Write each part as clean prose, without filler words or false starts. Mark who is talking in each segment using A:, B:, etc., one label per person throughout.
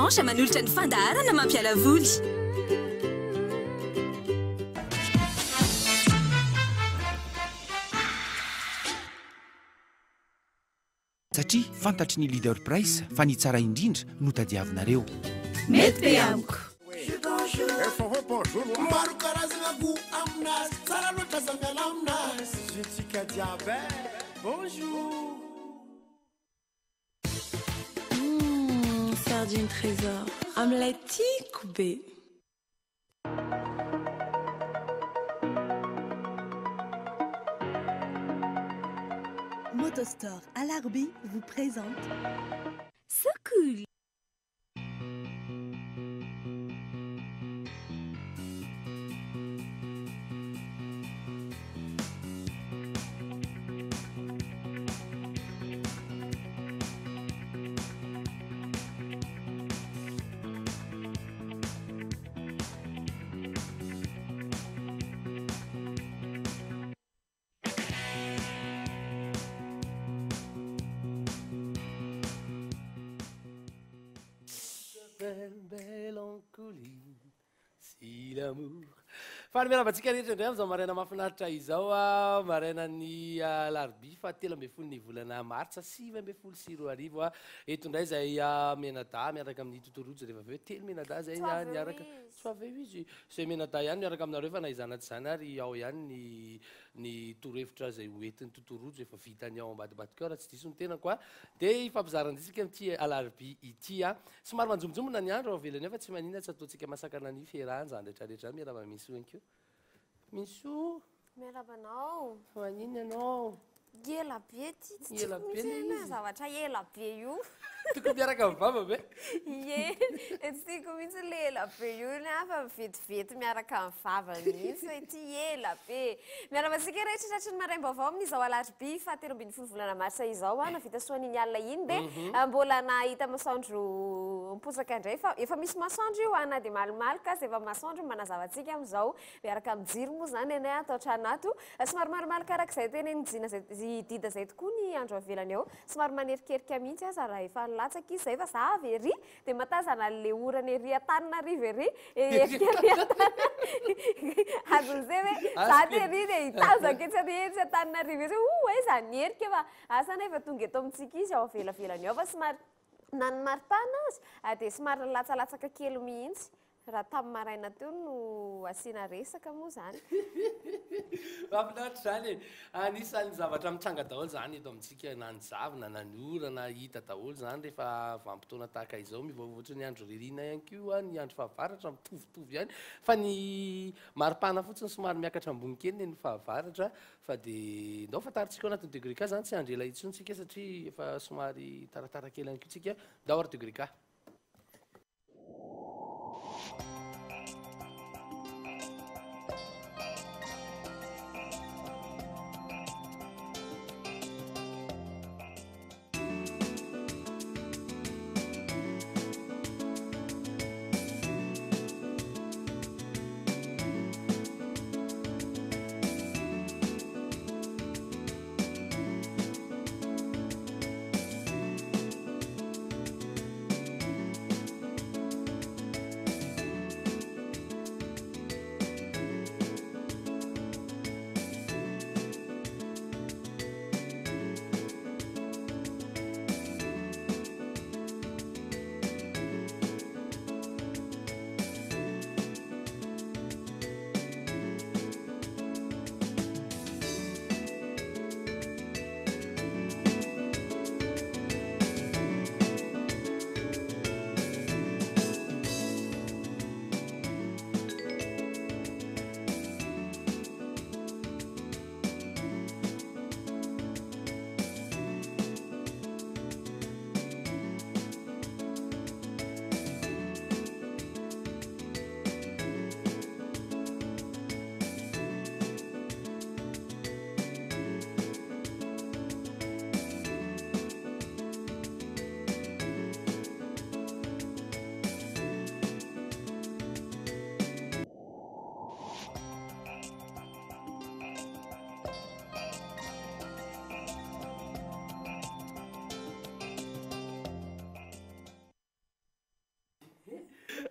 A: dimanche manolotra ny fandaharana mampiala voly.
B: Satria fantatry ny leader price fa ny tsara indrindra no tadiavinareo.
A: Mety be amiko.
C: Maro karazana go aminazy tsara loatra za miala aminazy jetsika jiaby bonjour.
D: Sardine trésor amilay tiako be.
E: Motostore à l'Arby vous présente
A: So cool.
F: Mélancolie, si l'amour. Fa ny miaravantsika rehetra indray amin'izao maraina mahafinaritra izao a maraina ny alarobia fa 13 ny volana martsa 2024 eto indray zay menada miaraka amin'ny totorojo rehefa aveo telo menada zay niaraka tsy aveo izy zay menada ihany miaraka aminareo fa naizana tsy zany ary ao ihany ny torohevitra zay hoentin'ny totorojo efa vitany ao ambadibadika raha tsy diso ny tena koa dia ifampizarandisika amin'ity alarobia ity a somary manjomonjomona ny andro avelany eo fa tsy manina tsy ataontsika masakana ny fiarahana zany rehetrarehetra miarava misy oenkeo misy
G: miarabanao
F: maniny ianao
G: ela be ty tsy
F: Ela be
G: misy
F: lay
G: na
F: izy.
G: zavatra ela be io
F: tokony miaraka amin'ny vava be
G: ye tsiko mihitsy le ela be io ny afa vetivety miaraka amin'ny vava mihitsy ty ela be miaravantsika rehetra tratry ny maraim-baovao amin'izao alarobia fa 13 volana marsa izao a navita soan'iny alina iny dia mbola nahita masoandro miposaka indray fa efa misy masoandro io ana dia malomaloka sy efa masoandro manazavantsika amin'izao miaraka amin'ny jiro moa zany eny atao tranato somary marimalika arak'izay teny nijina zay dida zay tokoa ny andro avelany eo somary manerikerika mihitsy aza raha efa latsaka izy zay fa za avy ery dia matazana le orana ery Antananarivo ery erikery azon'izay hoe za ty ery dia hitazaka etsy Antananarivo etsy hoe za nierika fa asa nefa tonga eto amintsika izy ao avelavelany ao fa somary nany maripana azy dia somary latsalatsaka kely mihitsy raha tamin'ny maraina teo no asiana resaka moa zany
F: mahafinaritra zany anisan'ny zavatra mitranga daholo zany eto amintsika na ny zavona na ny orana hita daholo zany rehefa vanim-potoana tahaka izao mivoavoatra ny andro ririna ihany koa ny andro fahavaratra mitovitovy ihany fa ny maripana fotsiny somary miakatra ambony kely ny fahavaratra fa dia ndao fantaritsika ao anatin'ny degré ka zany tsy andrela intsontsika satria efa somary taratara kely ihany koa tsika ndao ary degré ka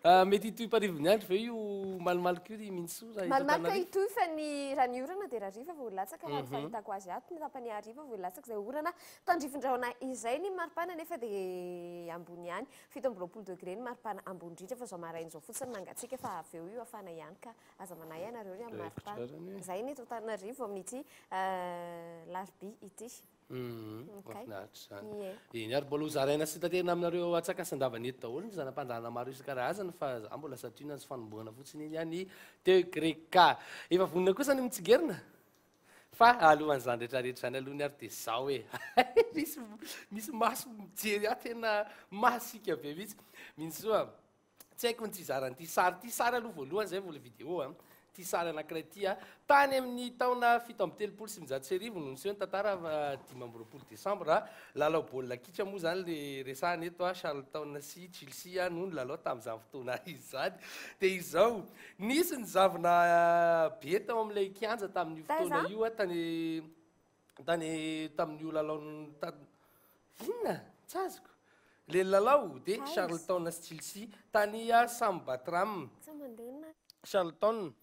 F: mety itoy-parivony andro ve io malomaloka io mihitsy raha
G: malimalika itoy fa ny raha ny orana dia raha riva voalatsaka raha ny fahitako azy ato ny tapany ariva voalatsaka izay orana tandrivindraona izay ny maripana nefa dia ambony ihany 17 degré ny maripana ambony indrindra fa zao marain'izao fotsiny nangatsika fa avy eo io afana ihany ka aza manay ianareo ny amin'ny maripana izay ny eto Antananarivo amin'ity larobia ity
F: mafinaritra zany eny ary mbola hozaraina sy tanterina aminareo atsakasandavany eto daholo ny zanam-panjana maro isan-karazany fa za mbola satrina ny fanomboana fotsiny iny ihany degré-ka efa vonona kosa ny mitsigerina fa alohan'izany rehetrarehetra zany aloha ny ary dia zao hoe misy maso mijery tena masika be mihitsy mihitsy soa tsy haiko ny tsy zaranyity sary aloha voalohany zay vola vidéo ty sary anankiray ty tany amin'ny taona 17 sy 16 no niseho ny tantara 15 Desambra lalao baolina kitra moa zany le resahana eto Charlton sy Chelsea no lalao tamin'izany fotoana izy zany dia izao nisy ny zavona be tao amin'ilay kianja tamin'io fotoana io tany tamin'io lalao inona tsy azoko le lalao dia Charlton sy Chelsea tany Sambatram Charlton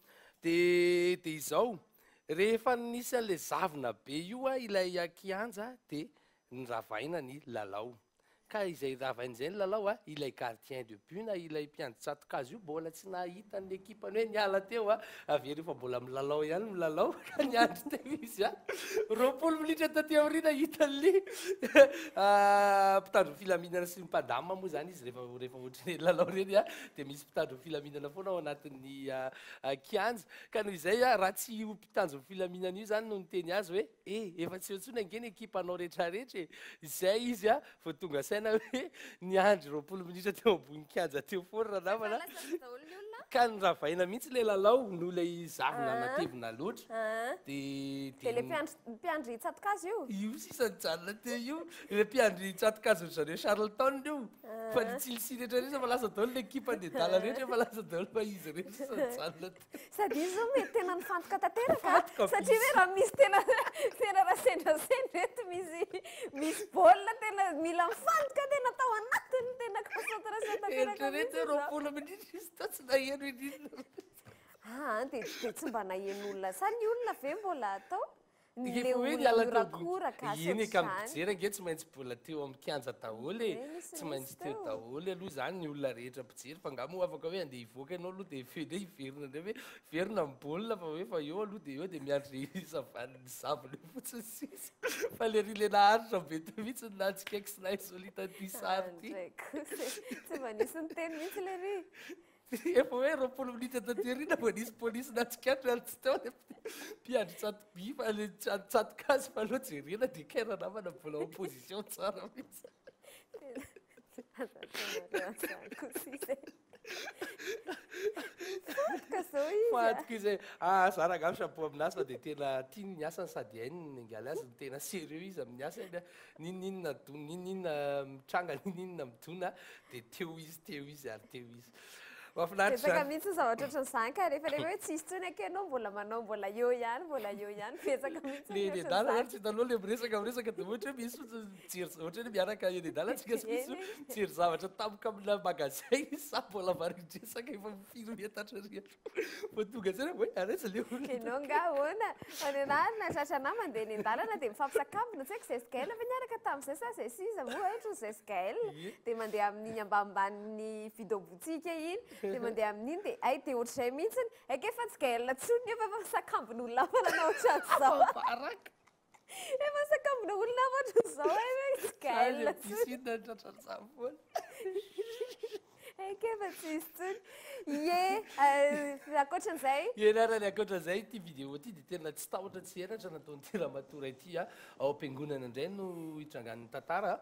F: dia izao rehefa nisy an'ilay zavona be io ilay kianja dia niravaina ny lalao ka izay ravain'izay ny lalao ilay gardien de but na ilay mpiandry tsatokazy io mbola tsy nahita ny ekipany hoe niala teo avy rehefa mbola milalao ihany milalao ka niandry teo izy 20 minitra taty aoriana hitan'ly mpitandro filaminana sy mpadama moa zany izy rehefa ohatrany lalao reny dia misy mpitandro filaminana foana ao anatin'ny kianja ka noho izay raha tsy io mpitandro filaminana io zany no niteny azy hoe efa tsy eo ntsony angeny ekipanao rehetrarehetra izay izy vao tonga saina hoe niandry 20 minitra teo ambony kianja teo foana raha namana ka niravaina mihitsy le lalao no lay zavona natevina loatra dia
G: le mpiandry tsatokazy
F: io sisany janona teo io le mpiandry tsatokazy zareo Charlton io fa ny Chelsea rehetrarehetra fa lasa daholo l'équipe de dala rehetra fa lasa daholo fa izy rehetra sisany janona
G: sady izy zao mety tena nifantoka tanteraka satria hoe raha misy tena raha sendrasendra eto misy baolina tena mila mifantoka tena tao anatiny tena concentration
F: tanteraka 20 minitra izy tao tsy naheno indrindra
G: dia tsy mba naheno olona sa ny olona ve mbola atao
F: iny ka mijery ange tsy maintsy mbola teo amin'ny kianja daholo tsy maintsy teo daholo aloha zany ny olona rehetra mpijery fa ngamo afaka hoe andeha hivoaka ianao aloha dia fede hiverina indray hoe verina amin'ny baolina fa hoe fa eo aloha dia eo dia miandry savaniny zavona eo fotsiny sisa fa le ry le naharitra be teo mihitsy ny natsikaiky sy nahisolitaty sary ty
G: tsy mba nisy ny teny mihitsy le ry
F: efa hoe 20 minitra taterina fa nisy polisy natsikatra ary tsy teo mpiandry tsatobi fa le tsatokazy fa aloha jerena dia kaira namana mbola opposition tsara mihitsy fatika izay zarangamy chapeau aminazy fa dia tena tiany ny asany sady hainy ny angaly azy ny tena sérieux izy amin'ny asany nininina mitranga nininina midona dia teo izy ary teo izy
G: Betsaka mihitsy ny zavatra ohatran'izany ka rehefa hoe tsisy tsony ake ianao mbola manao mbola eo ihany betsaka mihitsy
F: le dala zany tsy hitanao le miresaka dia ohatra hoe misy mijery ohatra hoe miaraka eny dala tsika sy misy mijery zavatra tamoka amina magazay izy sa mbola maridresaka efa mifiry miatatra rehetra fa tonga zany hoe araiza le olona
G: ianao nga hoana anenany na tratra mandeha eny an-dalana dia mifampisakambina tsy haiko zay Gaël fa niaraka tamin'izay sa zay siza moa ohatra zay Gaël dia mandeha amin'iny ambanimbany vidéo-boutique iny dia mandeha amin'iny dia ay dia ohatr'izay mihitsiny ake efa tsy Gaël tsony efa sakambina olona fa nanao ohatran'izao efa sakambina olona ohatran'izao hoe tsy Gaël
F: pisina tratran'izany foana
G: ake efa tsisy tsony ankoatran'izay
F: ianarany ankoatran'izay ity vidéo ity dia tena tsy tahotra tsy heratra nataon'ity ramatoa ity ao am-piangonana indray no hitrangan'ny tantara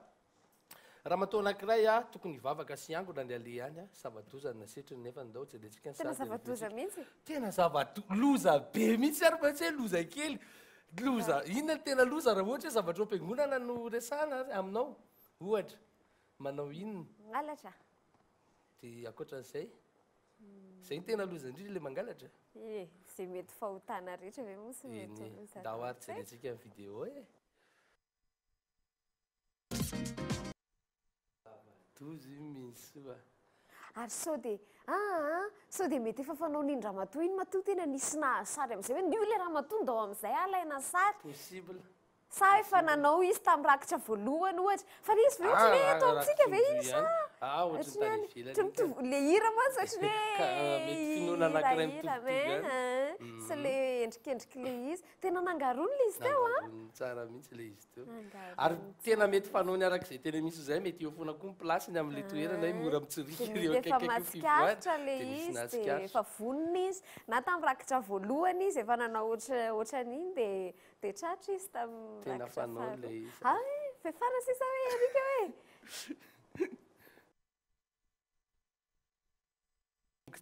F: ramatoa anankiray tokony hivavaka sy angona ny ale any zava-doza nasetriny nefa ndao tsy alentsika ny
G: tena zava-doza mihitsy
F: tena loza be mihitsy ary fa tsy hoe loza kely loza inona ny tena loza raha ohatra hoe zavatra am-piangonana no resahana aminao ohatra manao inona
G: mangalatra
F: dia ankoatran'izay zay ny tena loza indrindra le mangalatra
G: zay mety fahotana rehetra ve mosy
F: da ho ary tsy alentsika ny vidéo dozy misy
G: ary sao dia mety efa fanao nindramatoa iny matoa tena nisy nahasary amin'izay hoe nio le raha matondao amin'izay alaina sary
F: possible
G: sa efa nanao izy tamin'ny rakitra voalohany ohatra fa le izy ve ohatry le atao amintsika ve izy le hira mantsy ohatry sy le endrikendriky le izy tena nangarony le izy teo
F: tsara mihitsy le izy teo ary tena mety fanao ny arak'izay tena misy zay mety eo fona koa nyplasiny amin'le toerana hoe mora
G: mitsirikyreefa masikasitra le izy dia efa vonona izy na tamin'ny rakitra voalohany izy efa nanao ohatran'iny dia tratra izy
F: tena fanao le izy
G: fefana sisa hoe arika hoe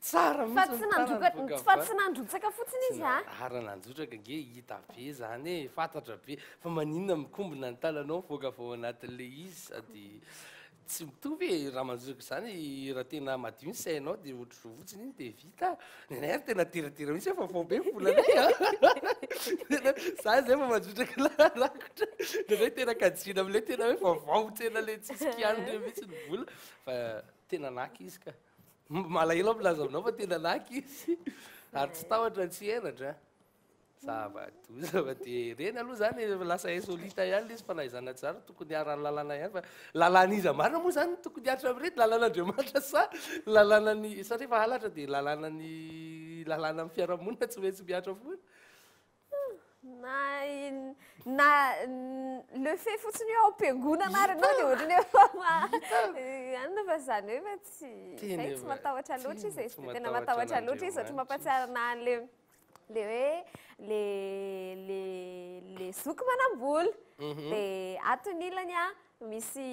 F: tsara
G: fa tsy nandrotsaka fotsiny izy
F: ara nanjotraka nge hita be zany e fantatra be fa maninona mikombona ny talanao voaka vao anatin'le izy sady tsy mitovy e raha manjoko zany raha tena madio ny sainao dia ohatr'izao fotsiny iny dia vita nenay ary tena teratera misy efa vao be volanay za zay fa manjotraka larakotra nenay tena kajina am'le tena hoe vaovao tena le tsitsikianre mihitsy ny vola fa tena naky izy ka malahelo milaza aminao fa tena naky izy ary tsy tahotra tsy henatra zava dia reny aloha zany lasa insolita ihany le izy fa naizana tsara tokony hiarany lalàna ihany fa lalàn'iza marina moa zany tokony hiatra amin'irety lalàn'andriamanitra sa lalànany satria fa halatra dia lalànany lalàna amin'ny fiarahamonina tsy maintsy miatra foana
G: na le fait fotsiny hoe ao am-piangonana ary anao dia ohatrany efa anina fa zany hoe fa tsy matahotra loatra izy tena matahotra loatra izy ohatra mampatsiarana le hoe le zoky manam-bola dia atony ilany misy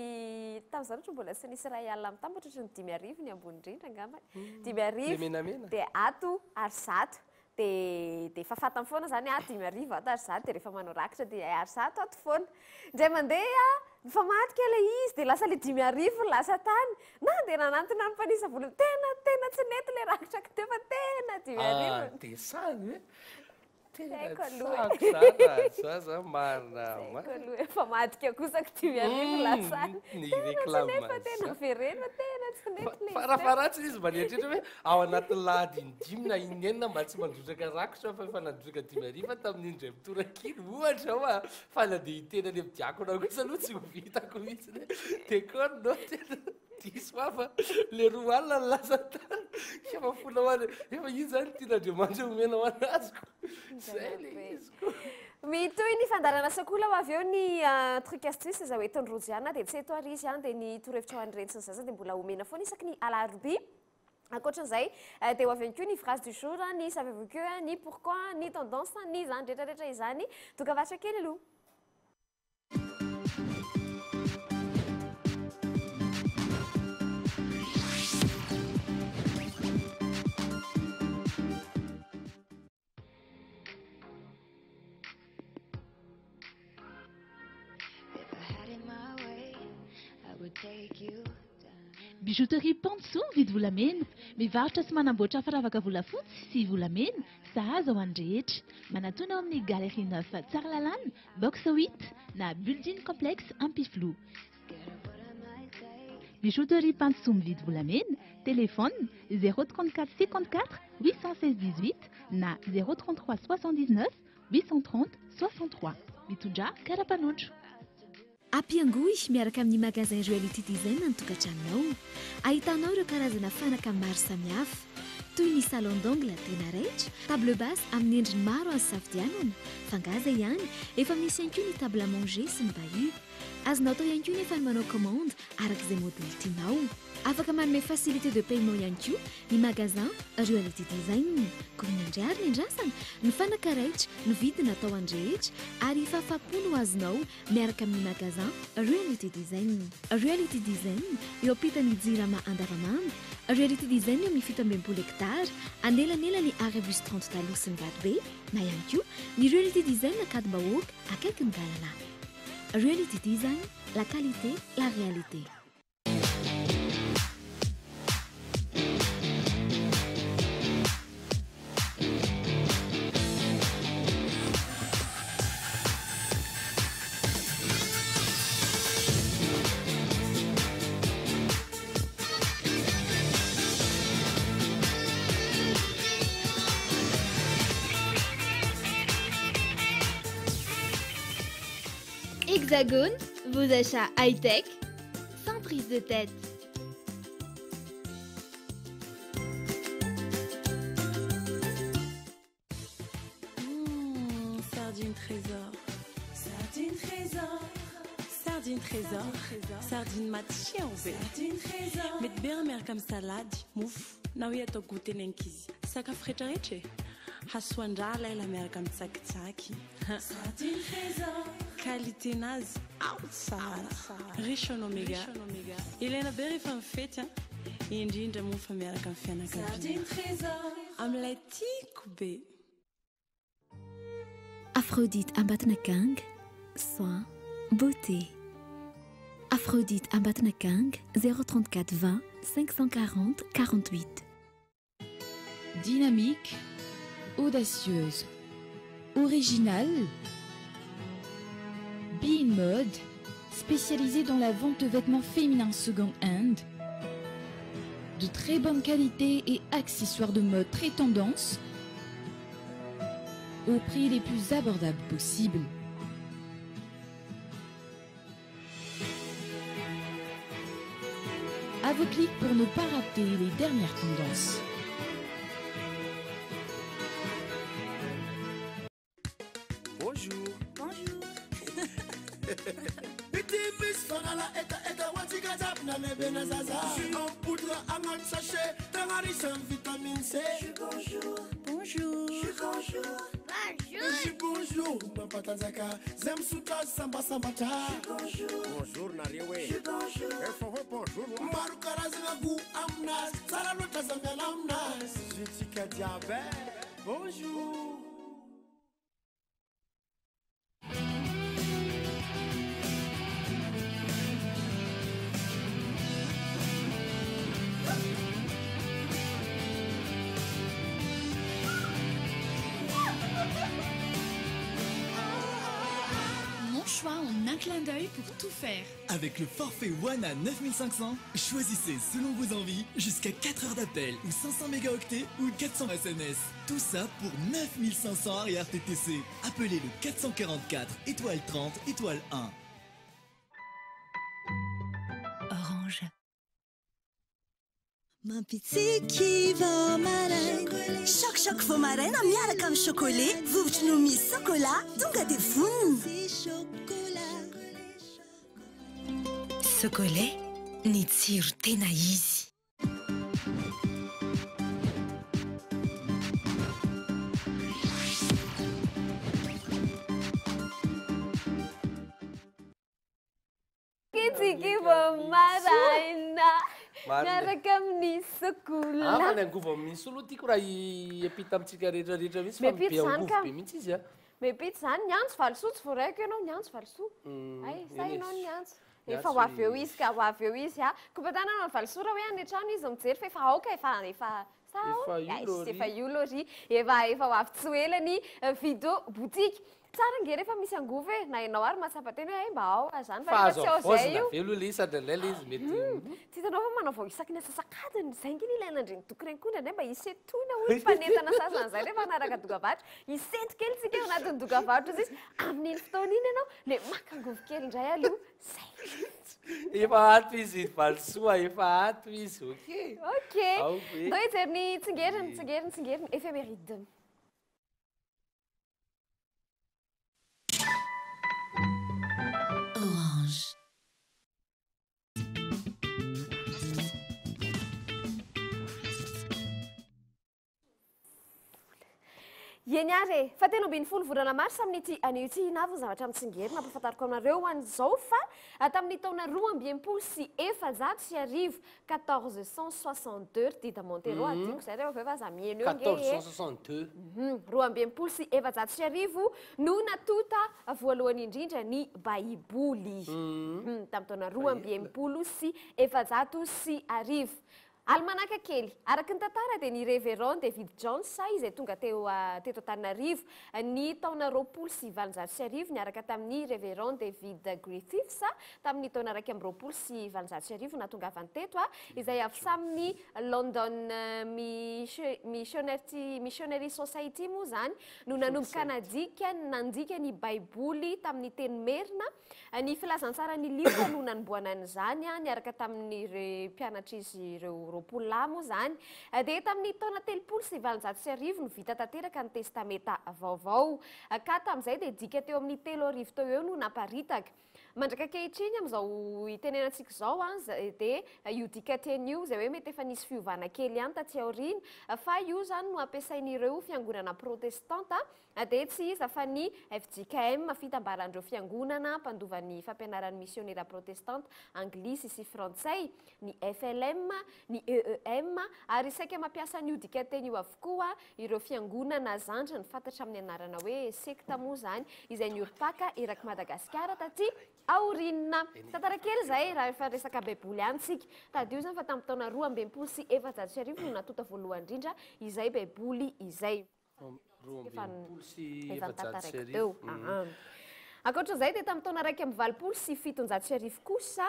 G: tamin'izany ohatra mbola tsy nisy ray alina mitambatra ohatra ny 5,000 ny ambony indrindra angamba 5,000 dia ato ary zato dia efa fatany foana zany 5,000 ato ary zato dia rehefa manao rakitra dia ary zato ato foana indray mandeha fa matika ilay izy dia lasa le 5,000 lasa tany na dia nanantona ny mpanisa vola tena tsy nety le rakitra ka teo fa tena 5,000
F: dia sany hoe
G: zaza
F: marina
G: efa madika kosako 5,000 lasany
F: ny reklama
G: tena verena tena tsy nety
F: farafaratsy izy mba nietrehtra hoe ao anatin'ny lahadindimy na inenina mba tsy mandrotraka rakotra fa efa nandrotraka 5,000 tamin'indray mitorakiny ohatra ao fa na dia hitena ny amidiakona kosa aloha tsy ho vitako mihitsy dia kono tena diso fa le roa alina ny lasa tany efa fona hoany efa iny zany tian'andriamanitra omena ho anaziko zay le iziko
G: mitoy ny fandarana sakola ho avy eo ny truc astuce za hoentin'ny rojiana dia tsy eto ary izy dia ny torohevitra ho an'ireny sy ny zaza dia mbola omena foana isaky ny alarobia ankoatran'izay dia ho avy ihany koa ny phrase du jour ny savez-vous que ny pourquoi ny tendance ny zany rehetrarehetra izany dokavatra kely aloha
H: Bijouterie Pantsou vidy volamena mivarotra sy manamboatra firavaka volafotsy sy volamena sahaza ho andrehetra manatona ao amin'ny galerie 9 tsara lalàna box 8 na building complexe Ampiflo. Bijouterie Pantsou mividy volamena téléphone 034 54 816 18 na 033 79 830 63 mitondra karapanondro.
I: Ampiangoy miaraka amin'ny magasin Royalty Design ny tokantranonao. Ahitanao ireo karazana fanaka maro samihafa toy ny salon d'ongle tena raitra, table basse amin'ny endriny maro azo safidianana, fangaza ihany efa misy ihany koa ny table à manger sy ny bahut. Azonao atao ihany koa nefa ny manao commande arak'izay modèle tianao. Afaka manome facilité de paiement ihany koa ny magasin Royalty Design. Kominandriary ny andrasana ny fanaka raitra ny vidiny atao andrehetra ary fafapo no azonao miaraka amin'ny magasin Royalty Design. Royalty Design eo ampitan'ny jirama Andavamamba. Royalty Design eo amin'ny 17 hectare anelanelany arrêt bus 30 taloha sy ny Vatobe na ihany koa ny Royalty Design Akadimbahoaka akaiky ny Galana. Royalty Design, la qualité, la réalité. Hexagone, vos achats high-tech, sans prise de tête.
D: Sardine trésor. Sardine trésor. Sardine trésor. Sardine matchia ouvert. Sardine trésor. Mety be miaraka amin'ny salady, mofo, na hoe atao goûter nenkizy. Sakafo rehetrarehetra. Hasoandra laila miaraka amin'ny tsakitsaky. Sardine trésor. Qualité nazy ao tsara. Riche en oméga. Ilaina be rehefa mifety indrindra mofa miaraka amin'ny fianakaviana. Sardine trésor. Amin'ilay tiako be.
I: Aphrodite Ambatnakang, soins, beauté. Aphrodite Ambatnakang, 034 20 540 48.
J: Dynamique, audacieuse, originale. Be In Mode, spécialisée dans la vente de vêtements féminins second hand. De très bonne qualité et accessoires de mode très tendance. Au prix les plus abordables possibles. À vos clics pour ne pas rater les dernières tendances.
C: Bonjour.
E: Bonjour.
C: Bonjour.
E: Bonjour.
C: Bonjour. Bonjour, Nariwe. Bonjour. Bonjour.
J: Choix en un clin d'œil pour tout faire.
K: Avec le forfait One à 9500, choisissez selon vos envies jusqu'à 4 heures d'appel ou 500 mégaoctets ou 400 SMS. Tout ça pour 9500 arrière TTC. Appelez le 444 étoile 30 étoile 1.
I: Orange.
E: Mampitsiki vao maraina choc vao maraina miaraka amin'ny chocolat vovotry no misy chocolat tonga dia vonona
A: chocolat ny tsiro tena izy.
G: Tsiki vao maraina miaraka amin'ny chocolat.
F: Afany angovo amin'misy olo tiako raha epita amintsika rehetrarehetra mihitsy fa be angovo be mihitsy izy a.
G: Mepita zany niantso valosoa tsy voaraiko ianao niantso valosoa. Ay sa ianao niantso. Efa ho avy eo izy ka ho avy eo izy a. Kopatana amin'ny valosoa raha hoe any an-trano izy mijery fa efa aoka efa iolory efa ho avy tsy elany vidéo boutique. Tsara nge rehefa misy angovo e na ianao ary mahatsapa-teny hoe ba ao zany fa tsy ao zay io.
F: Velo le sady lay le izy mety.
G: Tsy hitanao fa manao vao isaky ny asasakadiny zay nge ilaina ndreny doky reny koa ndray mba isetona hoe fanentana sasany zay rehefa anaraka dokavatra isety kely tsika eo anatin'ny dokavatra izy amin'iny fotoana iny ianao le maka angovo kely indray aloha zay.
F: Efa ato izy valosoa efa ato izy ok.
G: Ndao hijery ny tsingeriny éphéméride.
A: Orange.
G: Ieniare, fa telo ambin'ny folo volana mars amin'ity an'ity navy zavatra mitsingerina ampahafantariko aminareo an'izao fa tamin'ny taona 2014 1462 Dida Montero adiko zay rehefa fa za mieno eo
F: 1462
G: 2014 no natota voalohany indrindra ny baiboly tamin'ny taona 2014 almanaka kely araky ny tantara dia ny révérend David Jones izay tonga teto Antananarivo ny taona 20 niaraka tamin'ny révérend David Griffiths tamin'ny taona 20 natongavany teto izay avy saminy London Missionary Society moa zany no nanomboka nandika ny baiboly tamin'ny teny merina ny filazantsara ny livre no nanomboana an'izany niaraka tamin'ny mpianatra izy ireo roapolo moa zany dia tamin'ny taona 770 no vita tanteraka ny testamenta vaovao ka tamin'izay dia dika teo amin'ny 3 teo eo no naparitaka mandraka kehitriny amin'izao itenenantsika izao dia io dika teny io izay hoe mety efa nisy fiovana kely ihany taty aoriana fa io zany no ampiasain'ireo fiangonana protestanta dia tsy iza fa ny FJKM fitambaran'ireo fiangonana mpandovan'ny fampianaran'ny missionnaire protestante anglisy sy frantsay ny FLM ny EEM ary saika mampiasa an'io dika teny io avokoa ireo fiangonana zandra ny fantatra amin'ny anarana hoe sekta moa zany izay ny urpaka eraky Madagasikara taty aorinina tantara kely zay raha efa resaka baiboly ihany tsika tadio zany fa tamin'ny taona 2021 no natota voalohany indrindra izay baiboly izay ankoatran'izay dia tamin'ny taona 127 kosa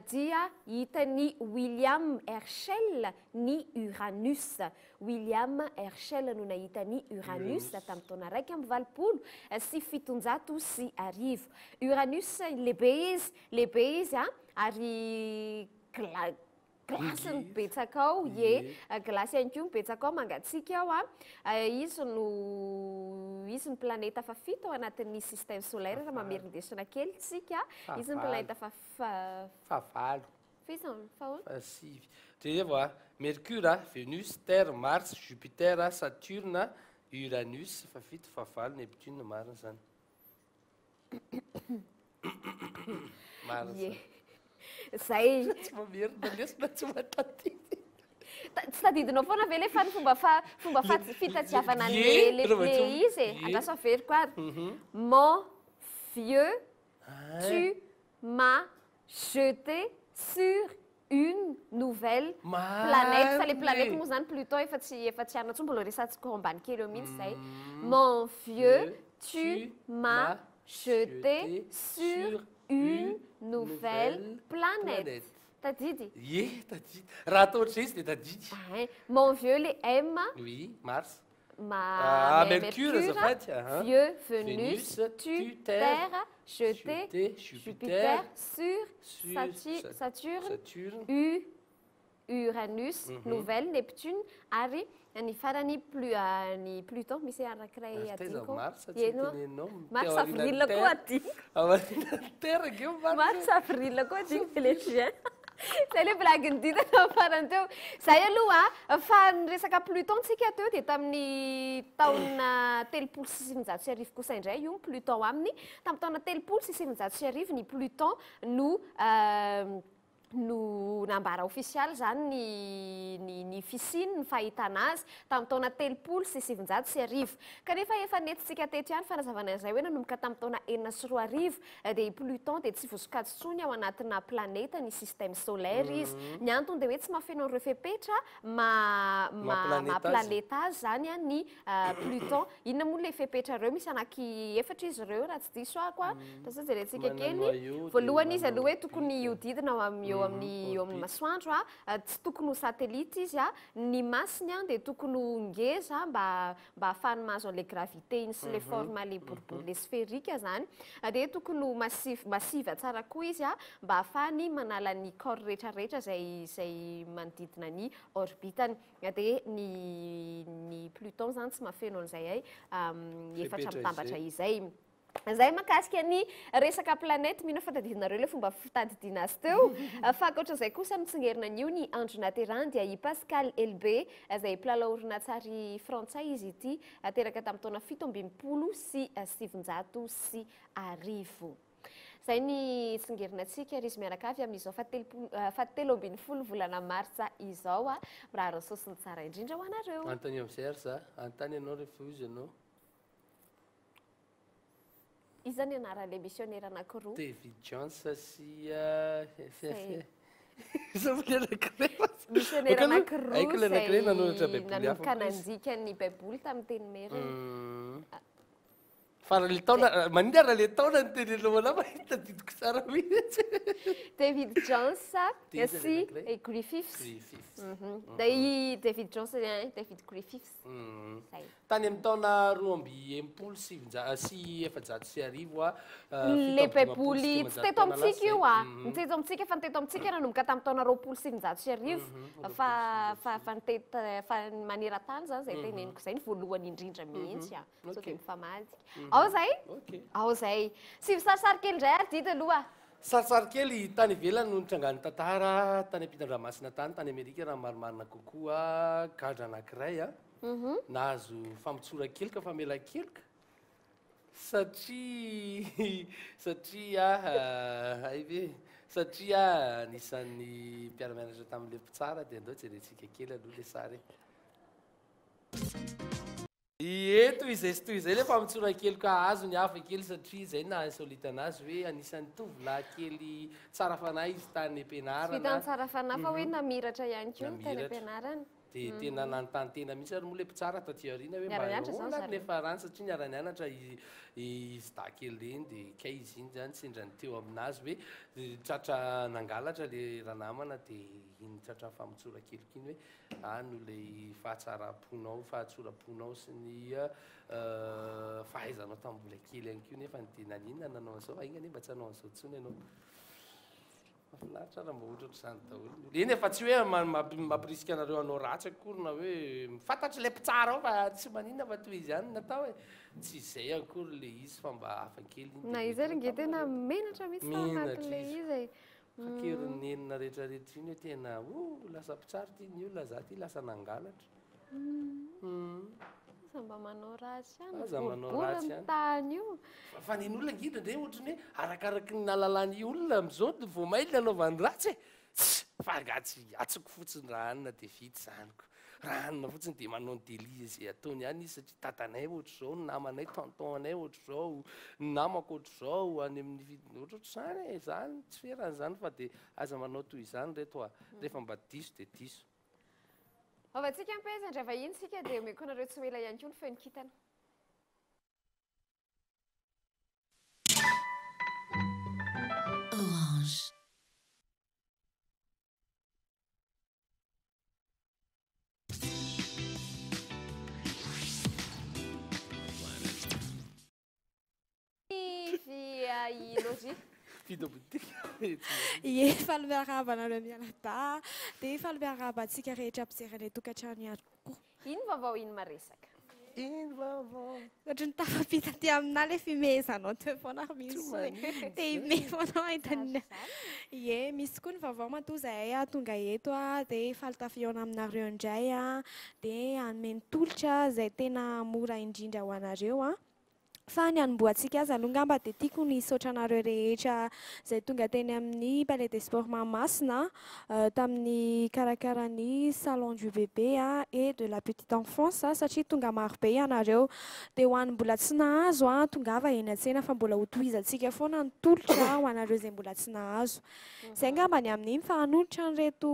G: dia hitany William Herschel ny Uranus. William Herschel no nahitany Uranus tamin'ny taona 127 Uranus lehibe izy ary glasy ny betsaka ao glasy ihany koa mibetsaka ao mangatsika ao izy ny planeta fa 7 ao anatin'ny système solaire raha mamerindesina kely tsika izy ny planeta fa
F: 6 dia Mercure, Vénus, Terre, Mars, Jupiter, Saturne, Uranus fa 7 fa 8 Neptune marina zany marina
G: zay tsy tadidinao foana ve le fa ny fomba fitatsiavana le izy andraso averiko ary mon vieux tu m'as jeté sur une nouvelle planète fa le planète moa zany Pluton efa tsy ana tsombo mbola resantsika ambany kely eo mihitsy zay mon vieux tu m'as jeté sur une nouvelle planète. Tadidy?
F: Tadidy. Raha atao ohatry izy dia tadidy.
G: Mon vieux le M.
F: Oui, Mars.
G: Mercure, vieux, Vénus, tu, Terre, jeté, Jupiter, sur Saturne, Uranus, nouvelle, Neptune, ary ny farany Pluton misy anankiray adiko mars avril koa adiko mars avril koa adiko le juin zay le blague nyditana farany teo zay aloha fa nyresaka Pluton tsika teo dia tamin'ny taona 360 kosa indray io Pluton aminy tamin'ny taona 360 ny Pluton no nambara official zany ny fisiny ny fahitana azy tamin'ny taona 370 kanefa efa netitsika teto ihany fanazavana izay hoe nanomboka tamin'ny taona 410 dia Pluton dia tsy voasokajy ao anatina planeta ny système solaire izy ny antony dia hoe tsy mahafeno an'ireo fepetra planeta azy zany ny Pluton inona moa le fepetra ireo misy anaky efatra izy ireo raha tsy diso ako tasa jerentsika kely voalohany izy aloha hoe tokony iodidina eo amin'ny masoandro tsy tokony ho satellite izy ny masiny dia tokony ho ngeza mba ahafahany mahazo an'le gravité iny sy le forme le boribory le sphérique zany dia tokony ho massive tsara koa izy mba ahafahany manala ny corps rehetrarehetra zay manodidina ny orbitany dia ny Pluton zany tsy mahafeno an'izay efatra mitambatra izay zay makasika ny resaka planète mino fatadidinareo le fomba fitadidiana azy teo fa ankoatran'izay kosa mitsingerina an'io ny andro naterany dia i Pascal Elbé izay mpilalao horonan-tsary frantsay izy ity teraka tamin'ny taona 770 sy 1000 zay ny tsingerinatsika ry izy miaraka avy amin'izao fa 17 volana martsa izao raha rasosiny tsara indrindra ho anareo
F: antany amin'izay ary za antany ianao rehefa izy ianao
G: izy zany anaran'le missionnaire anankiroa
F: David Jones sy
G: misy anera anankiroa
F: Aiko ilay anankiray nanoratra baiboly hafa
G: nanomboka nanjika ny baiboly tamin'ny teny merina.
F: Fa raha le taona manindry raha le taona ny teny aloha mahita didiko tsara mihitsy.
G: David Jones sy Griffiths. Dia David Jones David Griffiths.
F: Tany amin'ny taona 2017
G: le baiboly tsy teto amintsika io miteto amintsika fa niteto amintsika nanomboka tamin'ny taona 2017 fa maneran-tany zany zay teneniko zay ny voalohany indrindra mihitsy sao dia mifamadika. Ao zay? Ao zay. Sy sarisary kely indray ary dita aloha.
F: Sarisary kely tany ivelany no nitrangany tantara tany ampitan-dranomasina tany Amerika raha marimarina kokoa gadra anankiray nahazo famotsora-keloka famela-keloka satria nisan'ny mpiara-mianatra tamin'le mpitsara dia andao jerentsika kely aloha le sary. Eto izay sy toy izay le famotsora-keloka azo ny hafa kely satria izay na insolita anazy hoe anisan'ny tovolahy kely tsara fanahy izy tany ampianarana.
G: Vitany tsara fanahy fa hoe namiratra ihany koa tany ampianarana.
F: Dia tena nanontany-tena mihitsy ary moa le mpitsara taty aoriana hoe mba nefa rano satria niara-nianatra izy dakely eny dia kay izy iny zany sendrany teo aminazy hoe tratra nangalatra le ranamana dia iny tratra famotsora-keloka iny hoe no le fahatsoram-ponao sy ny fahaizanao tamin'ny mbola kely ihany koa nefa dia naninona nanao an'izao aingany mba tsy hanao an'izao ntsony ianao. Mahafinaritra raha mba ohatra ohatr'izany daholo. Eny efa tsy hoe mampirisika anareo hanao ratsy akory na hoe mifantatry ilay mpitsara ao fa tsy maninona fa toy izy ihany natao hoe tsy izay akory le izy fa mba hafakely.
G: Na izy ary nge tena menatra mihitsy tao anatin'le izy.
F: Fakeriny enina rehetrarehetra iny hoe tena lasa mpitsara ty ny olona za ty lasa nangalatra.
G: Mba manao ratsy ihany
F: boribory
G: ny tany io.
F: Fa ny olona ngidra ndray ohatrany hoe arakaraky ny nahalalany olona amin'izao vao maily nanaovany ratsy fa gatsy atsoko fotsiny raha anina dia vita zaniko. Raha anina fotsiny dia manao ny délit izay ataony ihany izy satria tatanay ohatr'izao, ny namanay tontonanay ohatr'izao, ny namako ohatr'izao any amin'ny vidiny ohatr'ohatr'izany izany tsy feran'izany fa dia aza manao toy izany reto rehefa mba diso dia diso.
G: Avatsika ampeza ndray vahiny sika dia omeko anareo tsy mela ihany koa ny feony kintana.
A: Orange.
G: Via logique.
L: Ie, faly miarabanareo mianata dia faly miarabantsika rehetra ampijeranay tokantrano ihany koa.
G: Ino vaovao ino maresaka?
L: Ino vaovao? Ohatry ny tafapita ty amina le fimezanao teo foana misy te ime foanao ahitany. Ie, misy koa ny vaovao matoa zahay tonga eto dia faly tafiona aminareo indray dia hanome ny tolotra izay tena mora indrindra ho anareo fa ny hanomboantsika azy aloha ngamba dia tiako ny saotranareo rehetra izay tonga teny amin'ny palais des sports Mahamasina tamin'ny karakarany salon du bébé et de la petite enfance satria tonga maro be ianareo dia ho an'ny mbola tsy nahazo tongava eny an-tsena fa mbola ho tohizantsika foana ny tolotra ho anareo izay mbola tsy nahazo. Izay ngamba ny amin'iny fa hanolotra an'ireto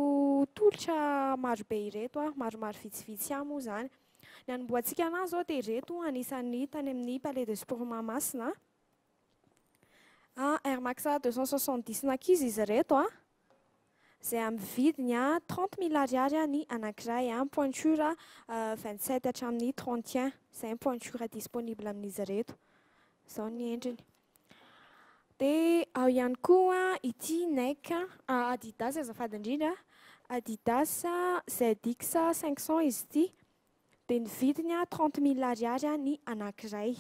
L: tolotra maro be ireto maromaro vitsivitsy moa izany. Ny hanomboantsika anazy zao dia ireto anisan'ny tany amin'ny palais des sports Mahamasina Air Max 270 n'ankizy izy ireto izay amin'ny vidiny 30 000 ariary ny anankiray pointure 27 hatramin'ny 31 izay pointure disponible amin'izy ireto izao ny endriny. Dia ao ihany koa ity Nike Adidas azafady indrindra Adidas ZX 500 izy ity dia ny vidiny 30 000 ariary ny anankiray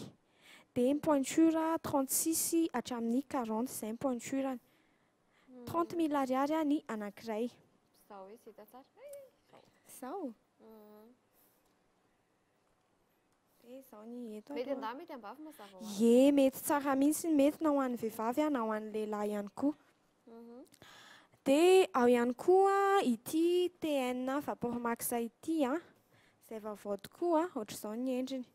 L: dia pointure 36 hatramin'ny 40 izay pointure 30 000 ariary ny anankiray.
G: Sao hoe sy hita tsara?
L: Sao? Izao ny eto.
G: Mety andahy mety ambavy mazava ho azy.
L: Ie, mety tsara mihitsy mety na ho an'ny vehivavy na ho an'ny lehilahy ihany koa. Dia ao ihany koa ity TN Vapor Max ity izay vaovao tokoa ohatr'izao ny endriny.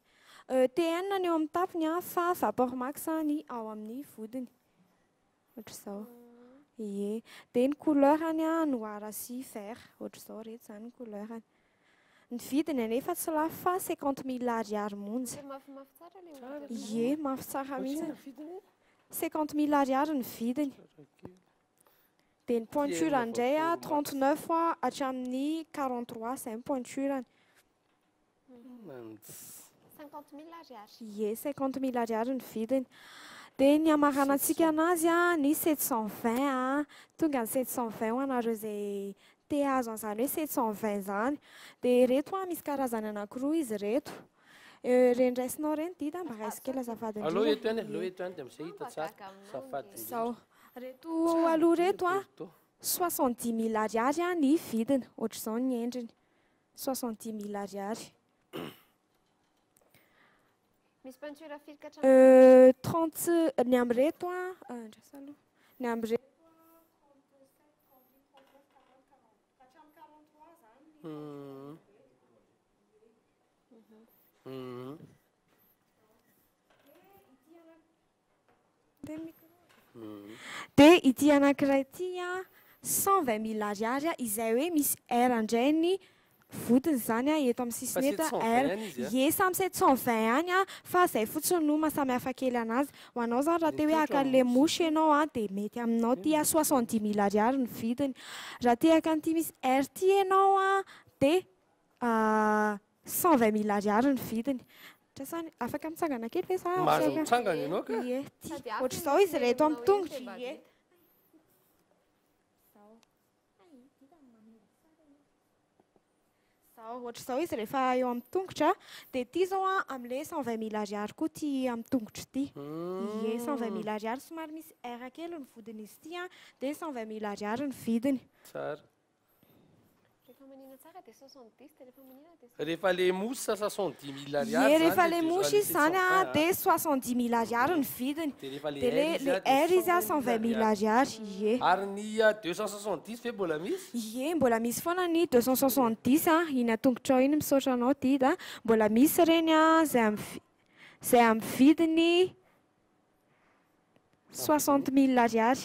L: TN ny eo amin'ny tapony fa Vapor Max ny ao amin'ny vodiny. Ohatr'izao. Ie, dia ny couleurany a noir sy vert, ohatr'izao rehetra zany ny couleurany. Ny vidiny anefa tsy lafo fa 50 000 ariary monja.
G: Mafimafy tsara le
L: Ie, mafy tsara mihitsy. 50 000 ariary ny vidiny. Dia ny pointure indray a 39 a hatramin'ny 43 izay ny pointurany.
G: 50 000 ariary.
L: Ie, 50 000 ariary ny vidiny. Dia ny amaranantsika anazy a ny 720 a, tonga ny 720 ho anareo izay te azo an'izany hoe 720 zany. Dia reto a misy karazany anankiroa izy reto. Reny raisinao reny dida mba raisiko kely azafady indrindra.
F: Aloha eto ihany, aloha eto ihany dia amin'izay hita tsara. Azafady
L: Zao. Reto aloha reto a 70 000 ariary a ny vidiny, ohatr'izao ny endriny. 70 000 ariary.
G: Misy peinture firy ka
L: 30 ny amin'ny reto a ndrasa aloha. Ny amin'ny reto dia ity anankiray ity a 120 000 ariary a izay hoe misy air indray ny vodiny zany a eto amin'ny sisiny eto air. Ie, samy 720 any a fa izay fotsiny no mahasamihafa kely anazy. Ho anao zany raha te hoe haka an'ilay mosy ianao a dia mety aminao ty a 70 000 ariary ny vidiny. Raha te haka an'ity misy air ty ianao a dia 120 000 ariary ny vidiny. Trasany afaka mitsangana kely ve sa?
F: Mahazo mitsangana ianao ka?
L: Ie, ohatr'izao izy reto amin'ny tongotra. Ie. Ohatr'izao izy rehefa eo amin'ny tongotra dia ity zao a amin'ilay 120 000 ariary koa ty amin'ny tongotra ity. Ie, 120 000 ariary somary misy air kely ny vodin'izy ity a dia 120 000 ariary ny vidiny.
F: Tsara.
G: Rehefa manina tsara dia 70 dia rehefa manina dia
F: rehefa le mosy sa 70 000 ariary.
L: Ie, rehefa le mosy izy zany a dia 70 000 ariary ny vidiny.
F: Dia
L: le air izy a 120 000 ariary. Ie.
F: Ary ny 270 ve mbola misy?
L: Ie, mbola misy foana ny 270 a, iny atongotra iny misaotra anao dida. Mbola misy reny a izay amin'ny vidiny 60 000 ariary.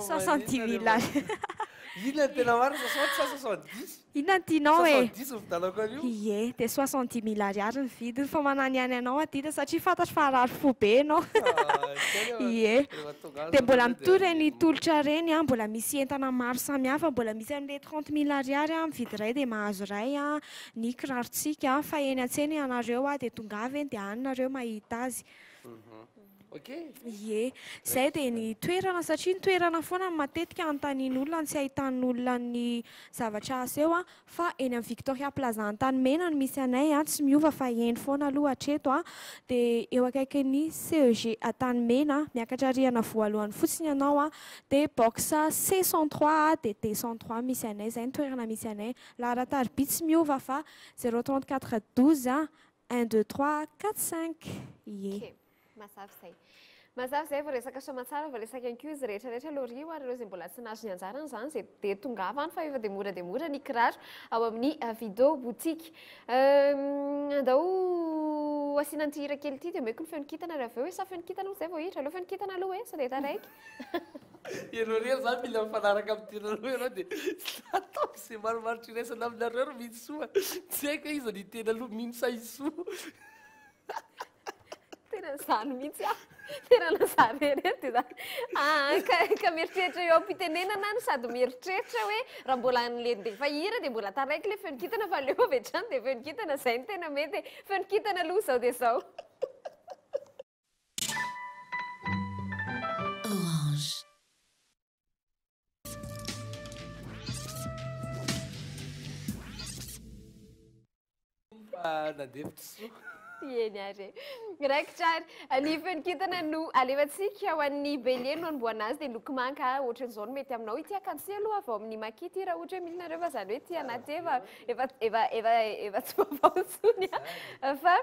L: 60 000 ariary.
F: Inona tena marina 60 sa 70?
L: Inona tianao e?
F: 70 ny vidalako an'io.
L: Ie, dia 60 000 ariary ny vidiny fa manany ihany anao adida satria fantatra fa arary fo be ianao. Ie. Dia mbola mitory ny tolotra reny a, mbola misy entana maro samihafa, mbola misy amin'ilay 30 000 ariary a mividy iray dia mahazo iray a ny kirarontsika fa eny an-tsena ianareo a dia tonga avy eny dia anareo mahita azy. Ie, izay dia ny toerana satria ny toerana foana matetika anontanian'olona tsy ahitan'olona ny zavatra asa eo a fa eny amin'ny Victoria Plaza Antanimena no misy anay a, tsy miova fa eny foana aloha hatreto a. Dia eo akaikin'ny CEG Antanimena miakatra rihana voalohany fotsiny ianao a dia box C103 dia D103 misy anay, izay ny toerana misy anay. Laharan-tariby tsy miova fa 034 12 1 2 3 4 5. Ie.
G: Mazava izay. Mazava izay voaresaka soamantsara, voaresaka ihany koa izy rehetrarehetra loria ho ireo izay mbola tsy nahazo ny anjarany izany izay dia tongava any fa efa dia mora ny kiraro ao amin'ny vidéo boutique. Andao asiana an'ity hira kely ity dia omeko ny feon-kintana rehefa hoe sa feon-kintana izay vao hitra, aleo feon-kintana aloha e, sa dia taraiky.
F: Ianao rery zany mila mifanaraka amin'ny tena aloha ianao dia ataoko izay maromarotry iraisana aminareo ro mihisoa. Tsy haiko izy ny tena aloha mino sa hisoa.
G: Tena izany mihitsy a, tena nazarery dia zany. Ka mieritreritra eo am-pitenenana no sady mieritreritra hoe raha mbola an'lefa hira dia mbola taraiky ilay feon-kintana fa leo avy hatrany dia feon-kintana izay no tena mety. Feon-kintana aloha izao dia izao.
A: Orange.
F: Nandefitra
G: Eny ary. Raikitra ny feon-kintana no alevantsika ho an'ny bélier no anomboana azy dia loko manga ohatran'izao no mety aminao. Ity akantsy aloha avy ao amin'ny makity raha ohatra hoe milinareo fa izany hoe ity anaty efa tsy vaovao intsony a. Fa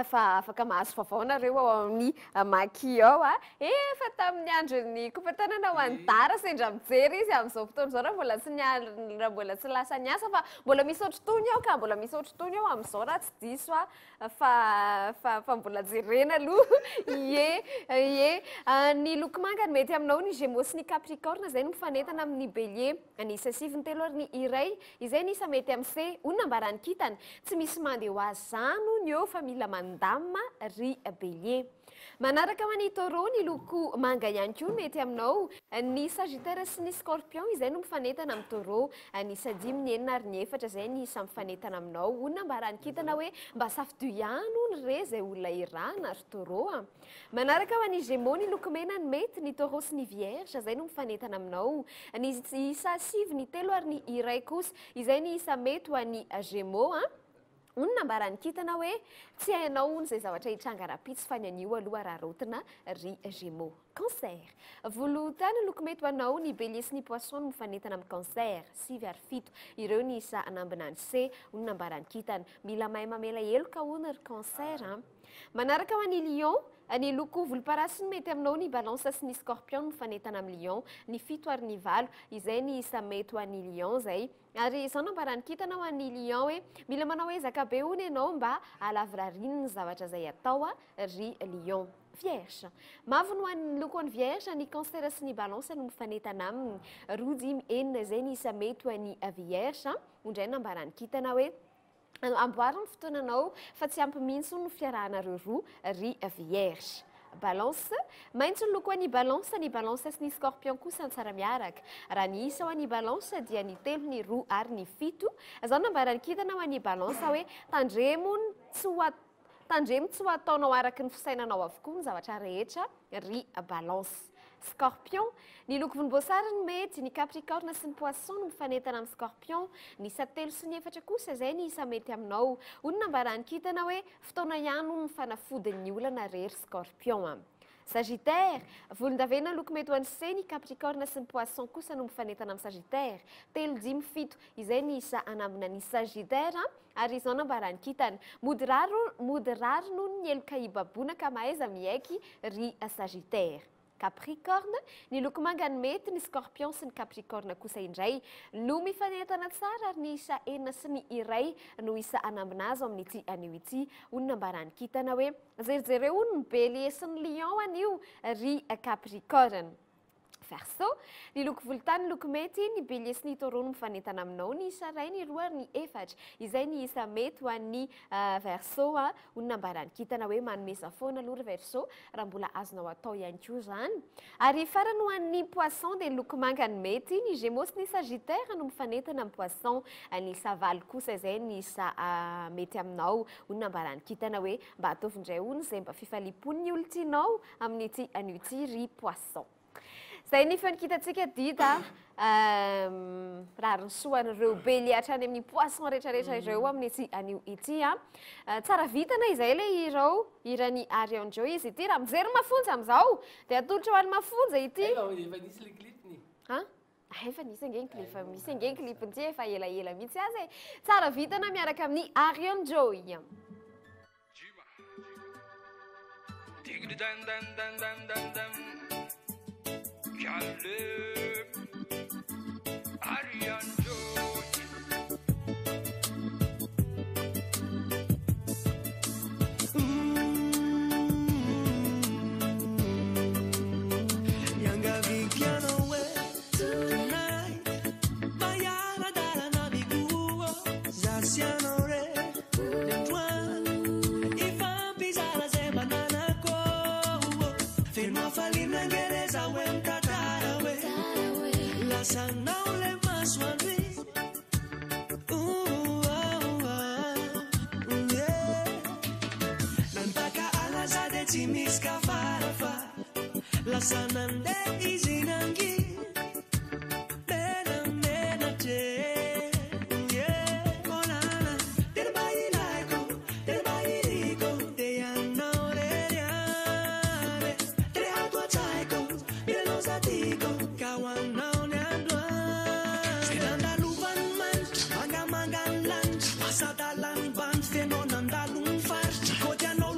G: fa afaka mahazo vaovao nareo ao amin'ny maki ao a efa tamin'ny androny kompatanana ho any dara sendra mijery izy amin'izao fotoana izao raha mbola tsy lasa niasa fa mbola misy otrotony ao ka mbola misy otrotony ao amin'izao raha tsy diso a fa mbola jerena aloha ie ny loko manga ny mety aminao ny Gémeaux sy ny Capricorne zay no mifanentana amin'ny Bélier anisa 7 ny iray izay nisa mety amin'ny C onona mbarany kitany tsy misy mandeha ho azy zano ny eo fa mila mandamina ry Bélier. Manaraka ho an'ny Taureau ny loko manga ihany koa mety aminao ny Sagittaire sy ny Scorpion izay no mifanentana amin'ny Taureau ny 5 ny 4 ary ny 4 zay ny samy mifanentana aminao onona mbarany kitana hoe mba safidiano ny re zay olona irana ary Taureau manaraka ho an'ny Gémeaux ny loko mena ny mety ny Taureau sy ny Vierge zay no mifanentana aminao ny isa 7 ny 3 ary ny iray kosa izay ny isa mety ho an'ny Gémeaux onona mbarany kitana hoe tsy hainao ony zay zavatra hitranga rapitsy fa ny anio aloha raha rotina ry Gémeaux. Cancer volotany loko mety ho anao ny Bélier sy ny Poisson no mifanentana amin'ny Cancer 7 ary 7 ireo ny isa anambina ny C onona mbarany kitana mila mahay mamela heloka hono ry Cancer manaraka ho an'ny Lion ny loko volomparasy mety aminao ny Balance sy ny Scorpion mifanentana amin'ny Lion ny 7 ary ny 8 izay ny isa mety ho an'ny Lion zay ary izao nambarany kitana ho an'ny Lion hoe mila manao ezaka be hono ianao mba alavirariny ny zavatra zay atao ry Lion. Vierge mavo no an'ny loko an'ny Vierge ny Cancer sy ny Balance no mifanentana aminy 2 zay ny isa mety ho an'ny Vierge ondray nambarany kitana hoe amboariny fotoananao fa tsy ampy mihitsy no fiarahanareo roa ry Vierge. Balance maintso ny loko an'ny Balance sy ny Scorpion kosa tsara miaraka raha ny isa ho an'ny Balance dia ny 3 ny 2 ary ny 7 zao nambarany kitana ho an'ny Balance hoe tandremo tsy ho ataonao araky ny fisainanao avokoa ny zavatra rehetra ry Balance. Scorpion ny loko volomboasary ny mety ny Capricorne sy ny Poisson no mifanentana amin'ny Scorpion ny 7 sy ny 4 kosa zay ny isa mety aminao onona mbarany kitana hoe fotoana ihany no mifanafodin'ny olana rery Scorpion. Sagittaire volondavena loko mety ho an'ny C ny Capricorne sy ny Poisson kosa no mifanentana amin'ny Sagittaire 3-7 izay ny isa anambina ny Sagittaire ary izao nambarany kitana mody raro noho ny eloka hibaboana ka mahaiza miaiky ry Sagittaire. Capricorne ny loko manga ny mety ny Scorpion sy ny Capricorne kosa indray no mifanentana tsara ary ny isa 4 sy ny iray no isa anambina azy amin'ity anio ity onona mbarany kitana hoe zerijereo hono ny Bélier sy ny Lion anio ry Capricorne. Verseau ny loko volontany loko mety ny Bélier sy ny Taureau no mifanentana aminao ny isa 2 ny 2 ary ny 4 izay ny isa mety ho an'ny Verseau onona mbarany kitana hoe manomeza foana aloha ry Verseau raha mbola azonao atao ihany koa zany ary farany ho an'ny Poisson dia loko manga ny mety ny Gémeaux sy ny Sagittaire no mifanentana amin'ny Poisson ny isa 8 kosa izay ny isa mety aminao onona mbarany kitana hoe mba ataovindray hono zay mba fifalipon'ny olo tianao amin'ity anio ity ry Poisson. Zay ny fanikitatsika dita raha rysoan'ireo Bélier hatrany amin'ny Poisson rehetrarehetra ireo amin'ity anio ity tsara vitana izay ilay irany Arion Joe izy ity raha mijery mafonja amin'izao dia atolotra ho any mafonja ity efa nisy ange clip efa misy ange clip ty efa elaela mihitsy azy tsara vitana miaraka amin'ny Arion Joe.
M: Arion Sanande izinangi bena mena te onana del bailico de anaureliane tre atua taiko de los atico kawana onandwa senanda luvan man manga lan pasada lan ban fenonanda lun far kotiano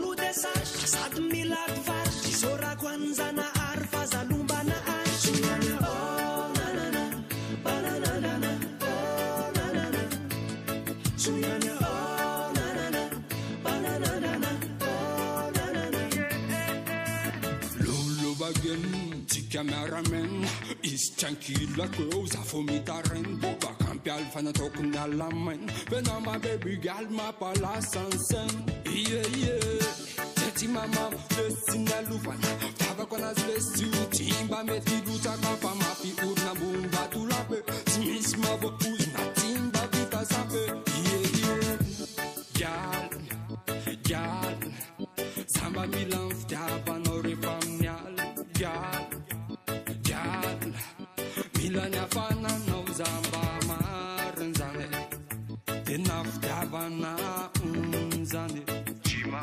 N: The cameraman is chunky like rose. I for me to rainbow. Back and pial fan talking a lamen. When I'm my baby girl, my palace and sen. Yeah, yeah. Teti mama, listen a luvan. Tava con as best you. Timba meti luta kapa mapi urna bumba tu lape. Smith mavo uzna timba vita sape. Yeah, yeah. Gal, Samba Milan Stava no refamial. Gal, Milania Fana no Zamba Maranzane. Enough Davana Unzane. Chima.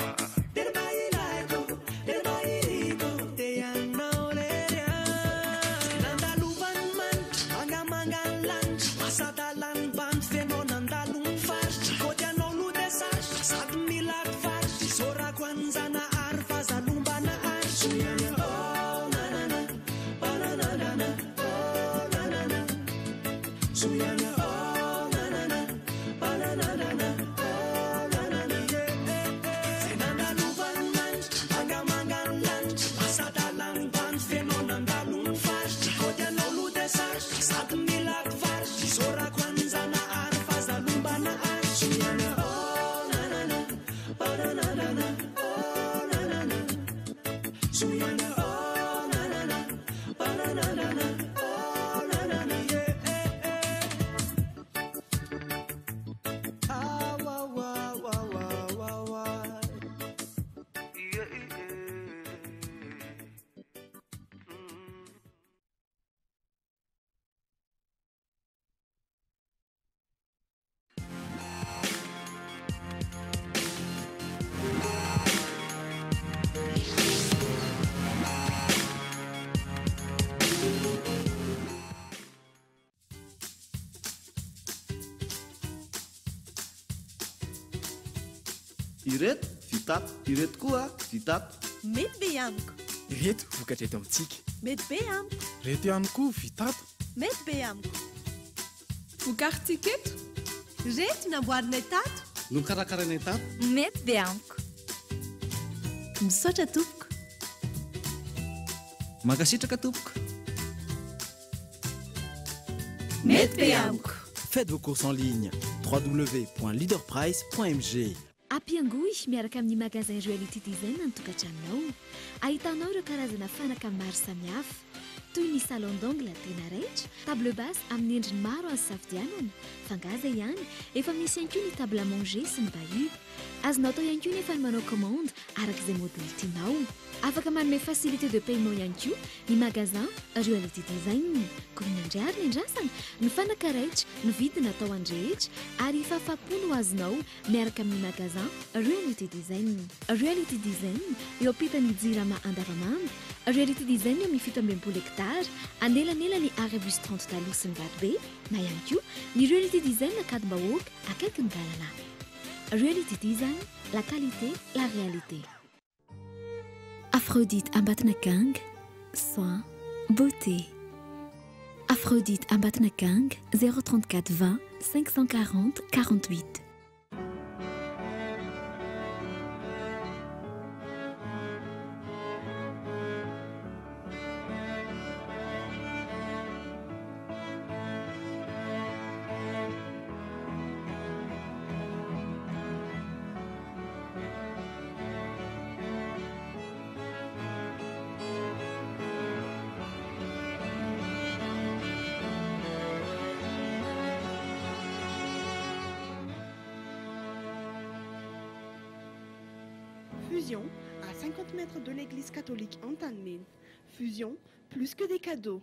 O: Ireto vitato, ireto koa vitato.
P: Mety be amiko.
Q: Ireto vokatra eto amintsika.
P: Mety be amiko.
Q: Reto ihany koa vitato.
P: Mety be amiko.
R: Vokarintsika eto.
P: Reto namboarinay tato.
O: Nokarakaranay tato.
P: Mety be amiko. Misaotra tompoko.
O: Mankasitraka tompoko.
P: Mety be amiko.
K: Faites vos courses en ligne. www.leaderprice.mg.
I: Ampiangoy miaraka amin'ny magasin Joyalty Design ny tokantranonao. Ahitanao ireo karazana fanaka maro samihafa toy ny salon d'angle tena raitra, table basse amin'ny endriny maro azo safidianana. Fangaza ihany, efa misy ihany koa ny table à manger sy ny bahut. Azonao atao ihany koa nefa ny manao commande arak'izay modèle tianao. Afaka manome facilité de paiement ihany koa ny magasin Joyalty Design. Koa ny andriary ny andrasana, ny fanaka raitra, ny vidina atao andrehetra ary efa afa-po no azonao miaraka amin'ny magasin Joyalty Design. Joyalty Design eo ampitan'ny Jirama Andavamamba. Joyalty Design eo amin'ny 17 hectares, anelanelany Arabus 30 taloha sy ny Vatobe, na ihany koa ny Joyalty Design Akadimbahoaka akaiky ny Galana. Joyalty Design, la qualité, la réalité. Aphrodite Ambatnakang, soin, beauté. Aphrodite Ambatnakang, 034 20 540 48.
R: Fusion, à 50 mètres de l'église catholique Antanmen. Fusion, plus que des cadeaux.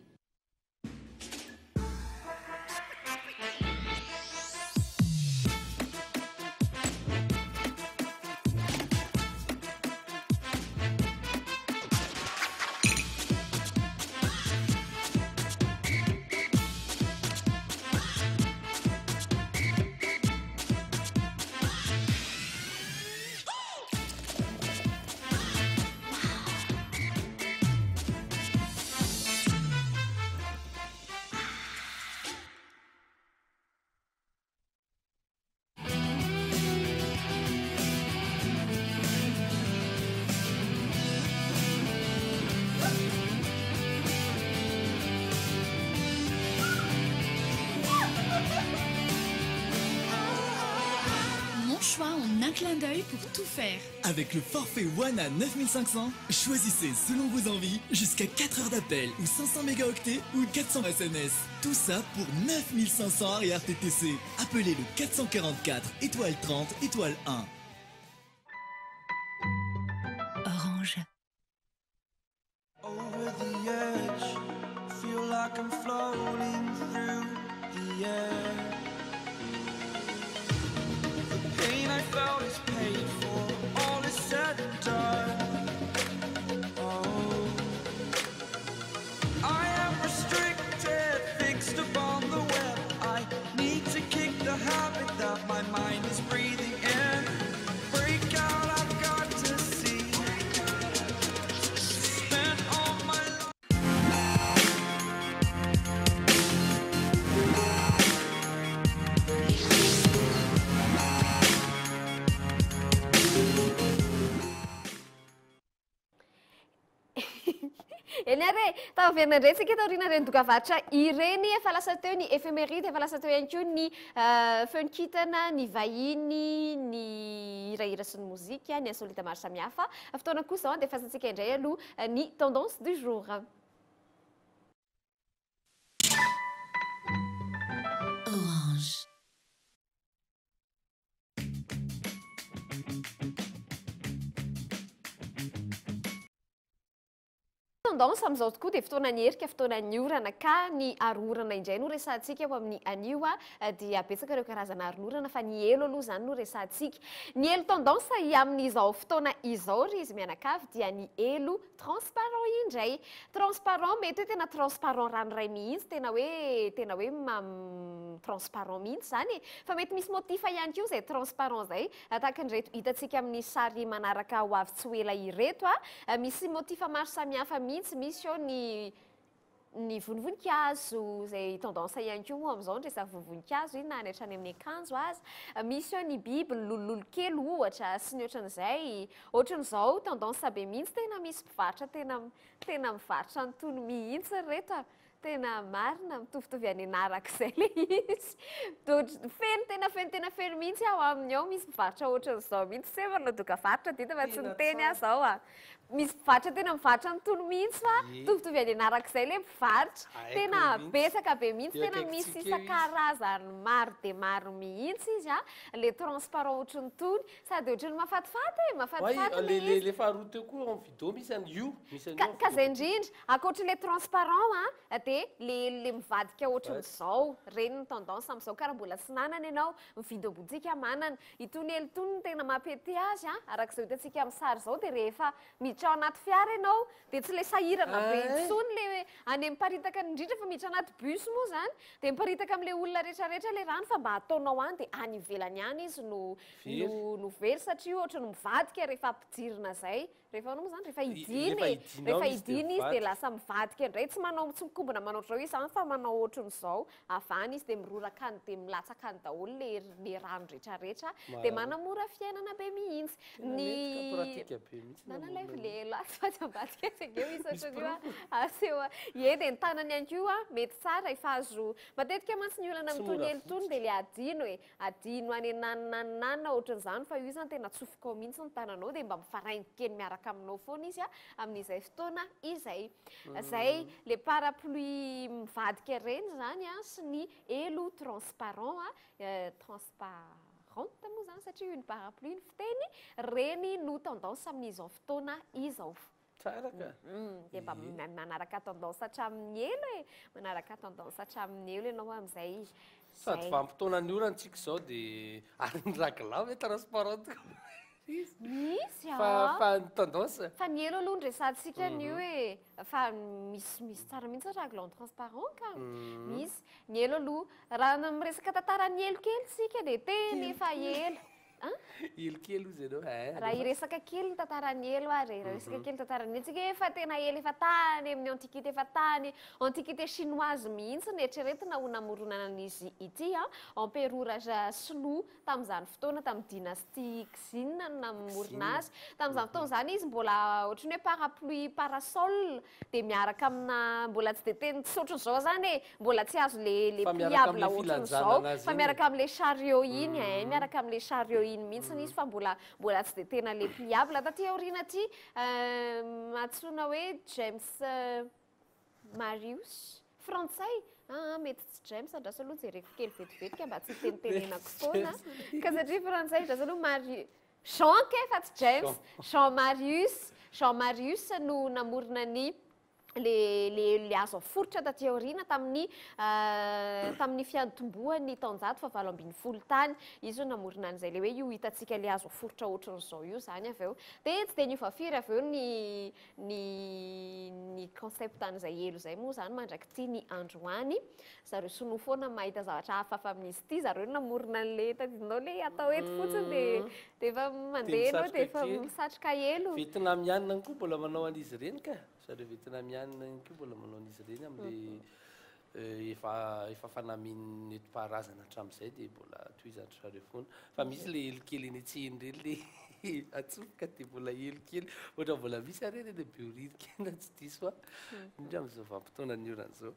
J: choix en un clin d'œil pour tout faire.
K: Avec le forfait One à 9500, choisissez selon vos envies jusqu'à 4 heures d'appel ou 500 mégaoctets ou 400 SMS. Tout ça pour 9500 arrière TTC. Appelez le 444 étoile 30 étoile 1.
A: Orange.
M: Over the edge, feel like I'm floating through the air. The pain I felt is paid for, all is said and done. Oh, I am restricted, fixed upon the web. I need to kick the habit that my mind is breathing in. Break out, I've got to see. Spent all my life.
G: Eny are taoviana indray tsika taoriana reny dokavatra ireny efa lasa teo ny éphéméride efa lasa teo ihany koa ny feon-kintana ny vahiny ny hirahira sy ny mozika ny insolita maro samihafa fotoana kosa dia fasantsika indray aloha ny tendance du jour.
A: Orange.
G: Tendance amin'izao tokoa dia fotoana ny herika fotoana ny orana ka ny aroorana indray no resantsika eo amin'ny anio dia betsaka ireo karazana aroorana fa ny elo aloha izany no resantsika. Ny elo tendance amin'izao fotoana izao ry izy mianakavy dia ny elo transparent indray. Transparent mety hoe tena transparent ranoray mihitsy tena hoe transparent mihitsy zany fa mety misy motif ihany koa izay transparent izay tahaka an'ireto hitantsika amin'ny sary manaraka ho avy tsy ho ela ireto misy motif maro samihafa mihitsy misy eo ny voninvoninkazo izay tendance ihany koa moa amin'izao ndresa voninvoninkazo iny na hatrany amin'ny akanjo azy misy eo ny biby lololo kely ohatra sy ny ohatran'izay ohatran'izao tendance be mihitsy tena misy mpivarotra tena mivarotra antony mihitsy reto tena marina mitovitovy any anarak'izay le izy feno feno mihitsy ao aminy ao misy mpivarotra ohatran'izao mihitsy se manao dokavarotra dita fa tsy niteny aho zao misy mpivarotra tena mivarotra antony mihitsy fa mitovitovy any anarak'izay le mpivarotra tena betsaka be mihitsy tena misy isan-karazany maro dia maro mihitsy izy le transparent ohatrany tony sady ohatrany mahafatifaty
F: le faharoa teo koa amin'ny vidéo misy an'io
G: ka zay indrindra akoatra le transparent dia le mivadika ohatran'izao reny ny tendance amin'izao karaha mbola tsy nanana ianao mividy bojika manana itony elo tony no tena mampety azy arak'izao hitantsika amin'ny sary izao dia rehefa miditra ao anaty fiara ianao dia tsy le sahirana be intsony le any miparitaka indrindra fa miditra anaty bus moa zany dia miparitaka amin'le olona rehetrarehetra le rano fa mba ataonao any dia any ivelany any izy no very satria ohatra no mivadika rehefa ampijirina zay rehefa anao moa zany rehefa idiny izy dia lasa mivadika indray tsy mikombona manao ohatrao izy fa manao ohatran'izao avany izy dia miroraka any dia milatsaka any daholo le rano rehetrarehetra dia manamora fiainana be mihitsy dia ny tanany ihany koa mety tsara efa azo matetika mantsy ny olana mitony elo tony dia le adino adino any naninanina ohatran'izany fa io zany tena tsofoka ao mihitsy ny tananao dia mba mifaraingikely miaraka aminao foana izy amin'izay fotoana izay zay le parapluie mivadika reny zany sy ny elo transparent transparente moa zany satria io ny parapluie ny fiteny reny no tendance amin'izao fotoana izao
F: tsara ka
G: dia mba manaraka tendance hatramin'ny elo manaraka tendance hatramin'ny elo ianao amin'izay
F: sady vanim-potoana ny orantsika izao dia ary ny raglav transparent
G: misy
F: fa ny tendance
G: fa ny elo aloha ny resantsika ny hoe fa misy tsara mihitsy raglan transparent ka misy ny elo aloha raha miresaka tantarany elo kely sika dia tena efa elo
F: elo kely ozy ianao
G: raha iresaka kely ny tantarany elo ary raha resaka kely tantarany elo tsika efa tena elo efa tany amin'ny antiquité efa tany antiquité chinoise mihitsy ny eritreretina ho namoronana an'izy ity empereur sinoa tamin'izany fotoana tamin'ny dynastie Xine no namorona azy tamin'izany fotoana izany izy mbola ohatrany hoe parapluie parasol dia miaraka amina mbola tsy dia teny tsy ohatran'izao zany mbola tsy azo le pliable ohatran'izao fa miaraka amin'le chariot iny miaraka amin'le chariot iny mihitsy izy fa mbola tsy dia tena le pliable taty aoriana aty antsoina hoe James Marius frantsay mety tsy James andraso aloha jereko kely vetivetika mba tsy tenitenenako foana ka satria frantsay andraso aloha Jean ke fa tsy James Jean Marius no namorona ny le azo aforitra taty aoriana tamin'ny fiantombohan'ny taonjato fa 80 tany izy io namorona an'izay le hoe io hitantsika le azo aforitra ohatran'izao io zany avy eo dia tsy dia niovafiry avy eo ny concept an'izay elo zay moa zany mandraky ty ny androany zareo sono foana mahita zavatra hafahafa amin'izy ity zareo namorona an'le tadinao le atao eto fotsiny dia efa mandeha elo dia efa misatroka elo
F: vietnamianina koa mbola manao an'izy ireny ka zareo vietnamianina koa mbola manao an'izy ireny amin'le efa fanaminy netim-paharazana hatramin'izay dia mbola tohizandry zareo foana fa misy le elokely eny atsehany ireny le atsofoka dia mbola elokely ohatra mbola misy areny dia bioririka tsy diso a indrindra amin'izao vanim-potoana ny oran'izao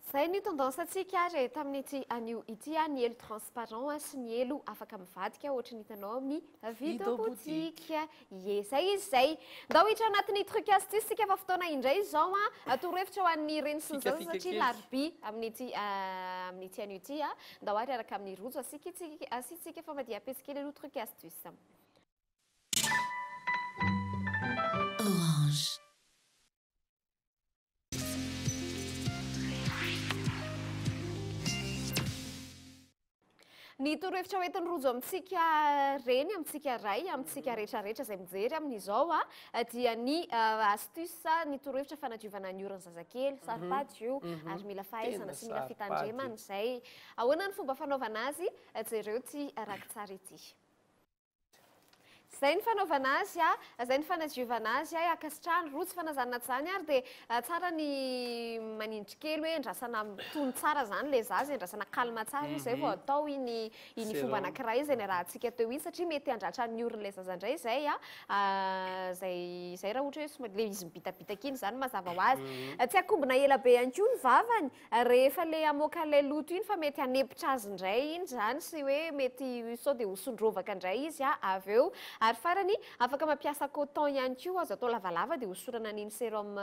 G: zay ny tendance atsika rehetra amin'ity anio ity ny elo transparent sy ny elo afaka mivadika ohatra ny hitanao amin'ny vidéo boutique zay izy zay ndao hitra anatin'ny truc astuce sika efa fotoana indray izao torohevitra ho an'ny reny sy ny zao satria larbi amin'ity anio ity ndao ary araka amin'ny rojo asitsika efa madia apetsika elo truc astuce
A: Orange.
G: Ny torohevitra hoentin'ny rojo amintsika reny, amintsika ray, amintsika rehetrarehetra izay mijery amin'izao dia ny astuce ny torohevitra fanadiovana ny orana zazakely, saropaty io ary mila fahaizana sy mila fitandremana izay. Ahoana ny fomba fanaovana azy? Jereo ty rakitsara ity. Zay ny fanaovana azy zay ny fanadiovana azy akasitrahany rojo fanazanana zany ary dia tsara ny manindry kely hoe endrasana tony tsara zany le zaza endrasana kalma tsara izy zay vao atao iny fomba anankiray izay ny rahantsika teo iny satria mety handratra ny oron'ilay zaza indray zay zay raha ohatra hoe le izy mibitabitaka iny zany mazava ho azy tsy akombona ela be ihany koa ny vavany rehefa le amoaka le loto iny fa mety hanepitra azy indray iny zany sy hoe mety sao dia hosondrovaka indray izy avy eo ary farany afaka mampiasa coton ihany koa azo atao lavalava dia hosorana n'iny sérum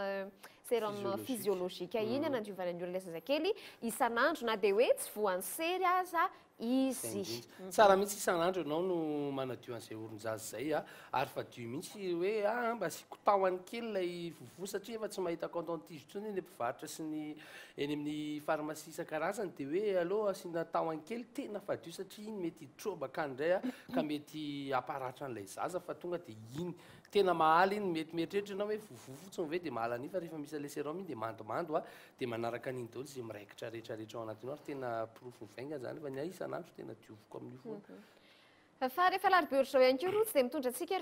G: physiologika iny hanadiovana ny oron'ilay zazakely isan'andro na dia hoe tsy voan'ny sery aza izy.
F: Tsara mihitsy isan'andro ianao no manadio an'izay oron-jaza zay ary fadio mihitsy hoe mba asiako tahony kely ilay vovo satria efa tsy mahita coton-tige intsony ny mpivarotra sy ny eny amin'ny pharmacie isan-karazany dia hoe aleo asiana tahony kely tena fadio satria iny mety hitrobaka indray ka mety aparatra an'ilay zaza fa tonga dia iny tena mahaly iny mety mieritreritra ianao hoe vovo fotsiny hoe dia mahala an'iny fa rehefa misy le sérum iny dia mandomando dia manaraka an'iny daholo izay miraikitra rehetrarehetra ao anatiny ao ary tena pirofo mivainga zany fa ny isan'andro tena diovoko amin'io foana.
G: Fa rehefa laribeo ohatr'izao ihany koa rojo dia mitondra antsika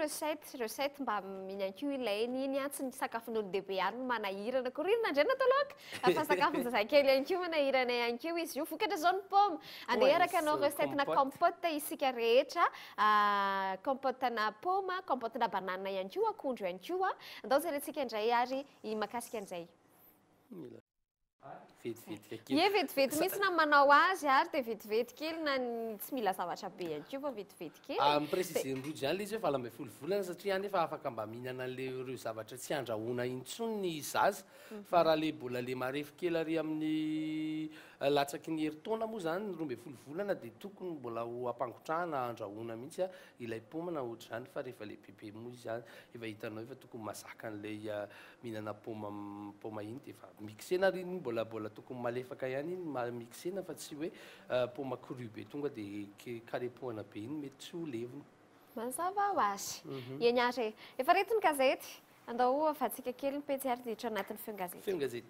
G: recette mba miny ihany koa ilainy iny tsy ny sakafon'olon-dehibe ihany no manahirana koririna indray natao laoka fa sakafony zazakely ihany koa manahirana ihany koa izy io vokatra zao ny paoma andeha araka anao recette-na compote isika rehetra compote na paoma compote na banane ihany koa akondro ihany koa andao jerentsika indray ary makasika an'izay vetivety mihitsy na manao azy ary dia vetivety kely na tsy mila zavatra be ihany koa fa vetivety kely
F: mipresizeny rojo ihany le izy hoe 12 volana satria ihany efa afaka mba mihinana an'ireo zavatra tsy andrahoana intsony ny zaza fa raha le mbola le marefo kely ary amin'ny latsaky ny herintaona moa zany 12 volana dia tokony mbola ho ampangotrahana andrahoana mihitsy ilay paoma na ohatr'izany fa rehefa le bebe moa izy efa hitanao efa tokony mazaka an'ilay mihinana paoma iny dia efa mixena ary iny mbola tokony malefaka ihany iny mixena fa tsy hoe paoma cru be tonga dia karepohana be iny mety tsy ho levona
G: mazava ho azy eny ary efa retiny gazety andao afatsika kely ny petsy ary ditra anatin'ny feo gazety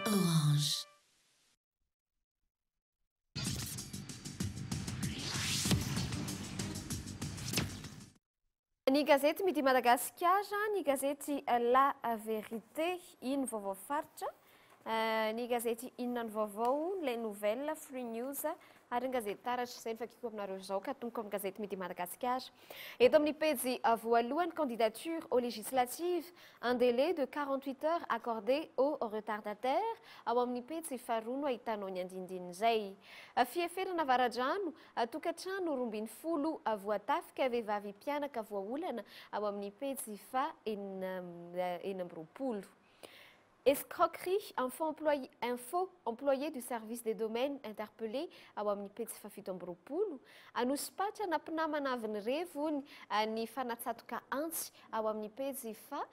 A: Orange.
G: Ny gazety midi Madagasikara, ny gazety La Vérité, iny vaovao faritra, ny gazety Inona ny vaovao, les nouvelles, Free News, ary ny gazety taratra izay nifakiko aminareo zao ka tomboko amin'ny gazety Midi Madagascar. Eto amin'ny pejy voalohany, candidature aux législatives, un délai de 48 heures accordé aux retardataires. Ao amin'ny pejy faharoa no ahitanao ny andindiny izay. Fieferana varadrano, tokantrano roa ambin'ny folo voatafika vehivavy mpianaka voaolana. Ao amin'ny pejy fa enina amby roapolo. Escroquerie, un faux employé du service des domaines interpellé ao amin'ny pejy fafito amby roapolo. Anosipatra na mpinamana avy ny revony ny fanatsatoka antsy ao amin'ny pejy fa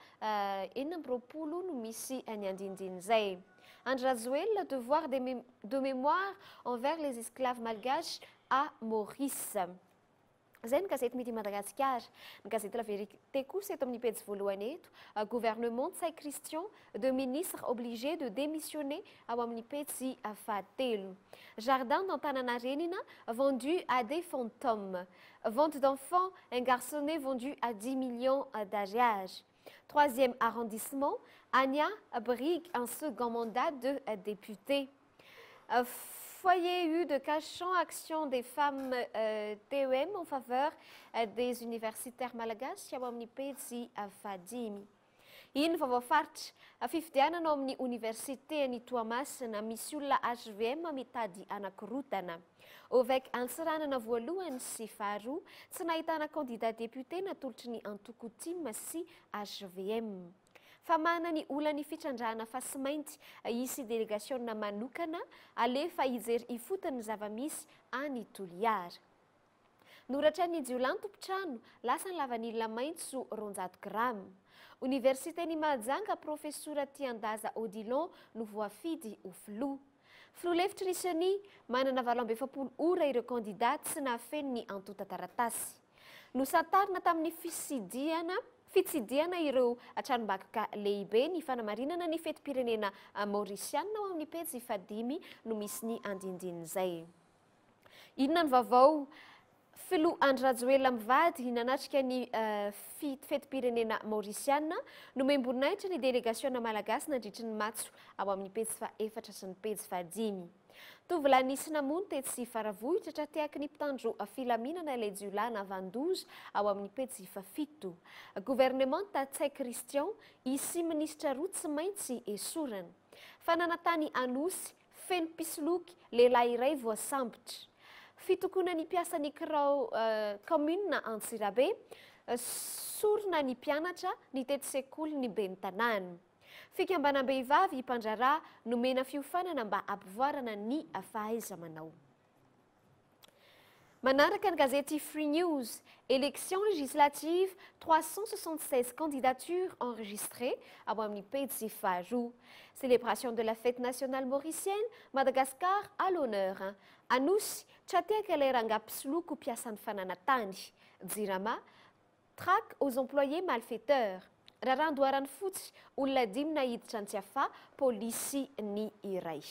G: enina amby roapolo no misy ny andindiny izay. Andry Rajoelina, devoir de mémoire envers les esclaves malgaches à Maurice. Zay ny gazety Midi Madagascar. Ny gazety La Vérité kosa eto amin'ny pejy voalohany eto, gouvernement de Saint-Christian, de ministres obligés de démissionner ao amin'ny pejy fahatelo. Jardin d'Antananarenina vendu à des fantômes. Vente d'enfants, un garçonnet vendu à 10 millions d'ariage. 3e arrondissement, Ania brigue un second mandat de député. Foyer U de Cachan, action des femmes TEM en faveur des universitaires malagasy ao amin'ny pejy fahadimy. Iny vaovao faritra fifidianana ao amin'ny université ny Toamasina, misy olona HVM mitady anankirotana. Ovek antsiranana voalohany sy faharoa, tsy nahitana candidat député natolotry ny Antokotima sy HVM. Fa mana ny olany fitrandrahana fasimainty isy délégationna manokana alefa hijery ifotony zava-misy any Toliara. Noratra ny Jiolan tompotrano, lasa ny lavanilona maitso 200 grama. Université-ny Mahajanga, professora Tiandaza Odilon no voafidy ho filoha. Filoha-hevitry ny Seny, manana 7 ora ireo kandidaty sy nahafeny ny antota taratasy. Nosantarina tamin'ny fitsidiana ireo tranom-bakoka lehibe ny fanamarinana ny fetim-pirenena Mauritiana ao amin'ny pejy fahadimy no misy ny andindiny izay. Inona ny vaovao? Filoha Andry Rajoelina mivady nanatrika ny fetim-pirenena Mauritiana no membonaitra ny délégationna malagasy nandritry ny matso ao amin'ny pejy faha-efatra sy ny pejy fahadimy. Tovolahy nisy namono tetsy Faravohitra trateaky ny mpitandro filaminana ilay Jiolana Vandozy ao amin'ny pejy fafito. Gouvernement Saint-Christian, isy ministra roa tsy maintsy esorana. Fananatany Anosy, feno pisoloky, lehilahy iray voasambotra. Fitokona ny mpiasa ny kirao commune Antsirabe, sorona ny mpianatra ny tety sekoly ny Bentanany. Fikambanam-behivavy Ipandrarà nomena fiofanana mba ampivoarana ny fahaiza-manao. Manaraka ny gazety Free News, élection législative, 376 candidatures enregistrées ao amin'ny pejy faharoa. Célébration de la fête nationale mauricienne, Madagascar à l'honneur. Anosy, trateaka ilay rangapisoloako mpiasan'ny fananatany. Jirama, traque aux employés malfaiteurs. Rarandoarany fotsy, olona 5 nahiditra Antsiafa, polisy ny iray.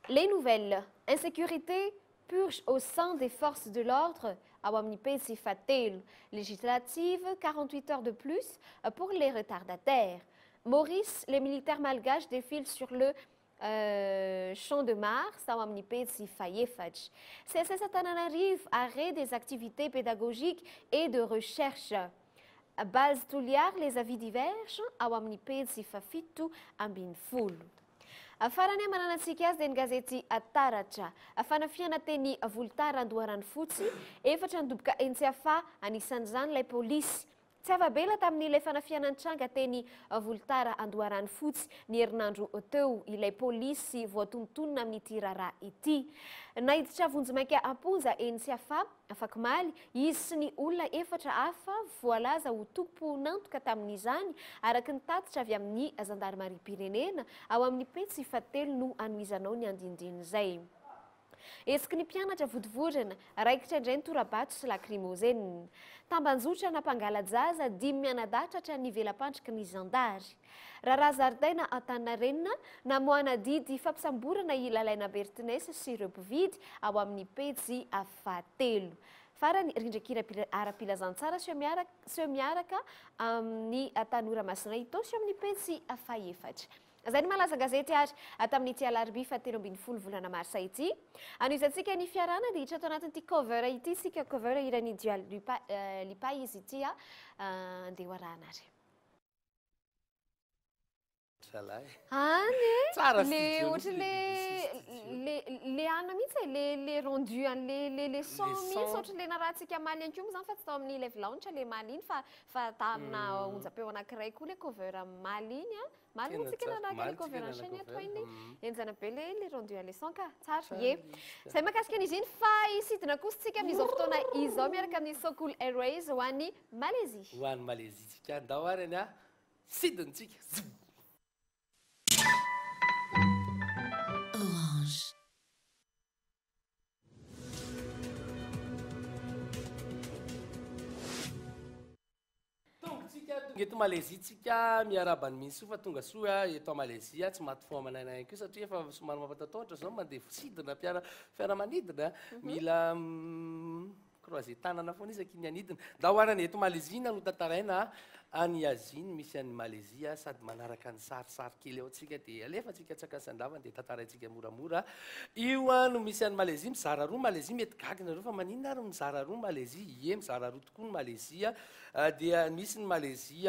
G: Les nouvelles. Insécurité purge au sein des forces de l'ordre ao amin'ny pejy fahatelo. Législative, 48 heures de plus pour les retardataires. Maurice, les militaires malgaches défilent sur le Champ de Mars ao amin'ny pejy fahaefatra. CSS Antananarivo, arrêt des activités pédagogiques et de recherche. Base Toliara, les avis divergent ao amin'ny pejy fafito ambin'ny folo. Farany mananantsika azy dia ny gazety Taratra. Fanafiana teny Voltara andoharany fotsy, efatra nidoboka Antsiafa, anisan'izany ilay polisy. Tsy avabela tamin'ilay fanafiana tranga teny Voltara andoharany fotsy ny herinandro teo ilay polisy voatontonona amin'ity raharaha ity. Nahiditra vonjimaika ampoza Antsiafa, Fakimaly, izy sy ny olona efatra hafa voalaza ho tompo nantoka tamin'izany araka ny tatitra avy amin'ny zandarmarim-pirenena ao amin'ny pejy fahatelo no anohizanao ny andindiny izay. Esiky ny mpianatra vodivorana, raikitra indray ny torabato sy lacrymogène. Tambanjotra nampangalajaza, 5 mianadatratra ny velam-pandriky ny zandary. Raharaha zaridaina Antaninarenina, namoana didy fampisamborana i Lalaina Bertinès sy ireo mpividy ao amin'ny pejy fahatelo. Farany rindrakira ara-pilazantsara seho miaraka amin'ny Tanora Masina Itao sy amin'ny pejy fahaefatra. zay ny malaza gazety ary tamin'ity alarobia fahatelo ambin'ny folo volana marsa ity anoizantsika ny fiarana dia hitra ato anatin'ity cover ity sika cover irany dual lipa izy ity andeha hoarahanary le ohatra le ana mihitsy le rendu le son mihitsy ohatra le narahantsika maly any koa moa zany fa tsy tao amin'ny live launch le maly iny fa tamina onjapeo anankiray koa le cover maly iny maly moatsika nanahaka le cover anchaîne ato iny enjana be le rendu le son ka tsara ye zay mahakasika an'izy iny fa isidina kositsika amin'izao fotoana izao miaraka amin'ny Sokol Airways ho an'ny Malaisie
F: ho an'ny Malaisie tsika ndao arany sidintsika
A: Orange.
F: eto Malaisie tsika miarabany mihitsy fa tonga soa eto Malaisie tsy maty fo amananay ko satria efa somary mampatataotra zao mandeha sidina fiaramanidina mila croiser tanana foana isaky ny anidina da hoanany eto Malaisie no tantaraina any Aziny misy any Malaisie sady manaraka ny sarisary kely eo atsika dia alefatsika tsakasandavana dia tantaraintsika moramora io no misy any Malaisie mizara roa Malaisie mety gaga nareo fa maninona ary mizara roa Malaisie ie mizara roa tokoa ny Malaisie dia misy ny Malaisie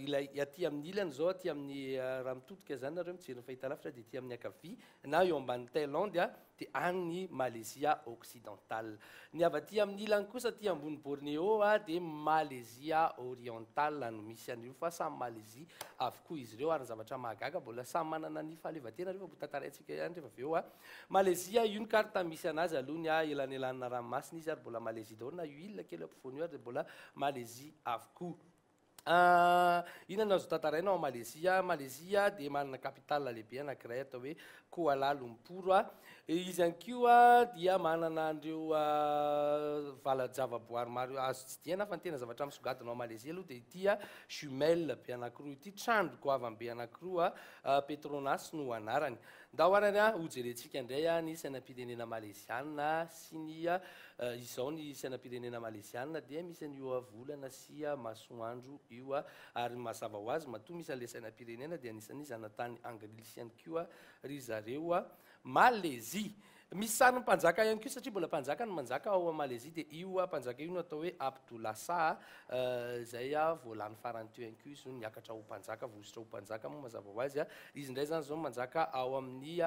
F: ilay aty amin'ny ilany zao aty amin'ny raha mitodika zany nareo mijery ny fahitalavitra dia aty amin'ny ankavia na eo ambany Thaïlande dia any Malaisie occidentale ny avy aty amin'ny ilany kosa aty ambony Bornéo dia Malaisie orientale no misy an'io fa samy Malaisie avokoa izy ireo ary ny zavatra mahagaga mbola samy manana ny fahaleovatena rehefa mbo tantaraintsika ihany rehefa avy eo Malaisie io ny carte misy anazy aloha ny elanelanina ranomasina izy ary mbola Malaisie daholo na huile kely ampovoany io ary mbola Malaisie avokoa inona azo tantaraina ao Malaisie dia manana capitale lehibe anankiray atao hoe Kuala Lumpur izy any koa dia manana andreo vala-javaboary maro azo tsy diana fa ny tena zavatra misogadina ao Malaisie aloha dia ity jumelle be anankiroa ity trandro goavany be anankiroa Petronas no anarany nda hoarany hojerentsika indray ny sainam-pirenena malaisiana sy ny izao ny sainam-pirenena malaisiana dia misy an'io volana sy masoandro io ary mazava ho azy matoa misy an'ilay sainam-pirenena dia anisan'ny zanatany anglisy ihany koa ry zareo Malaisie misy sary mpanjaka ihany koa satria mbola mpanjaka no manjaka ao Malaisie dia io mpanjaka io no atao hoe Abdullah Shah zay voalany farany teo ihany koa izy no niakatra ho mpanjaka vozotra ho mpanjaka moa mazava ho azy izy indray zany zao manjaka ao amin'ny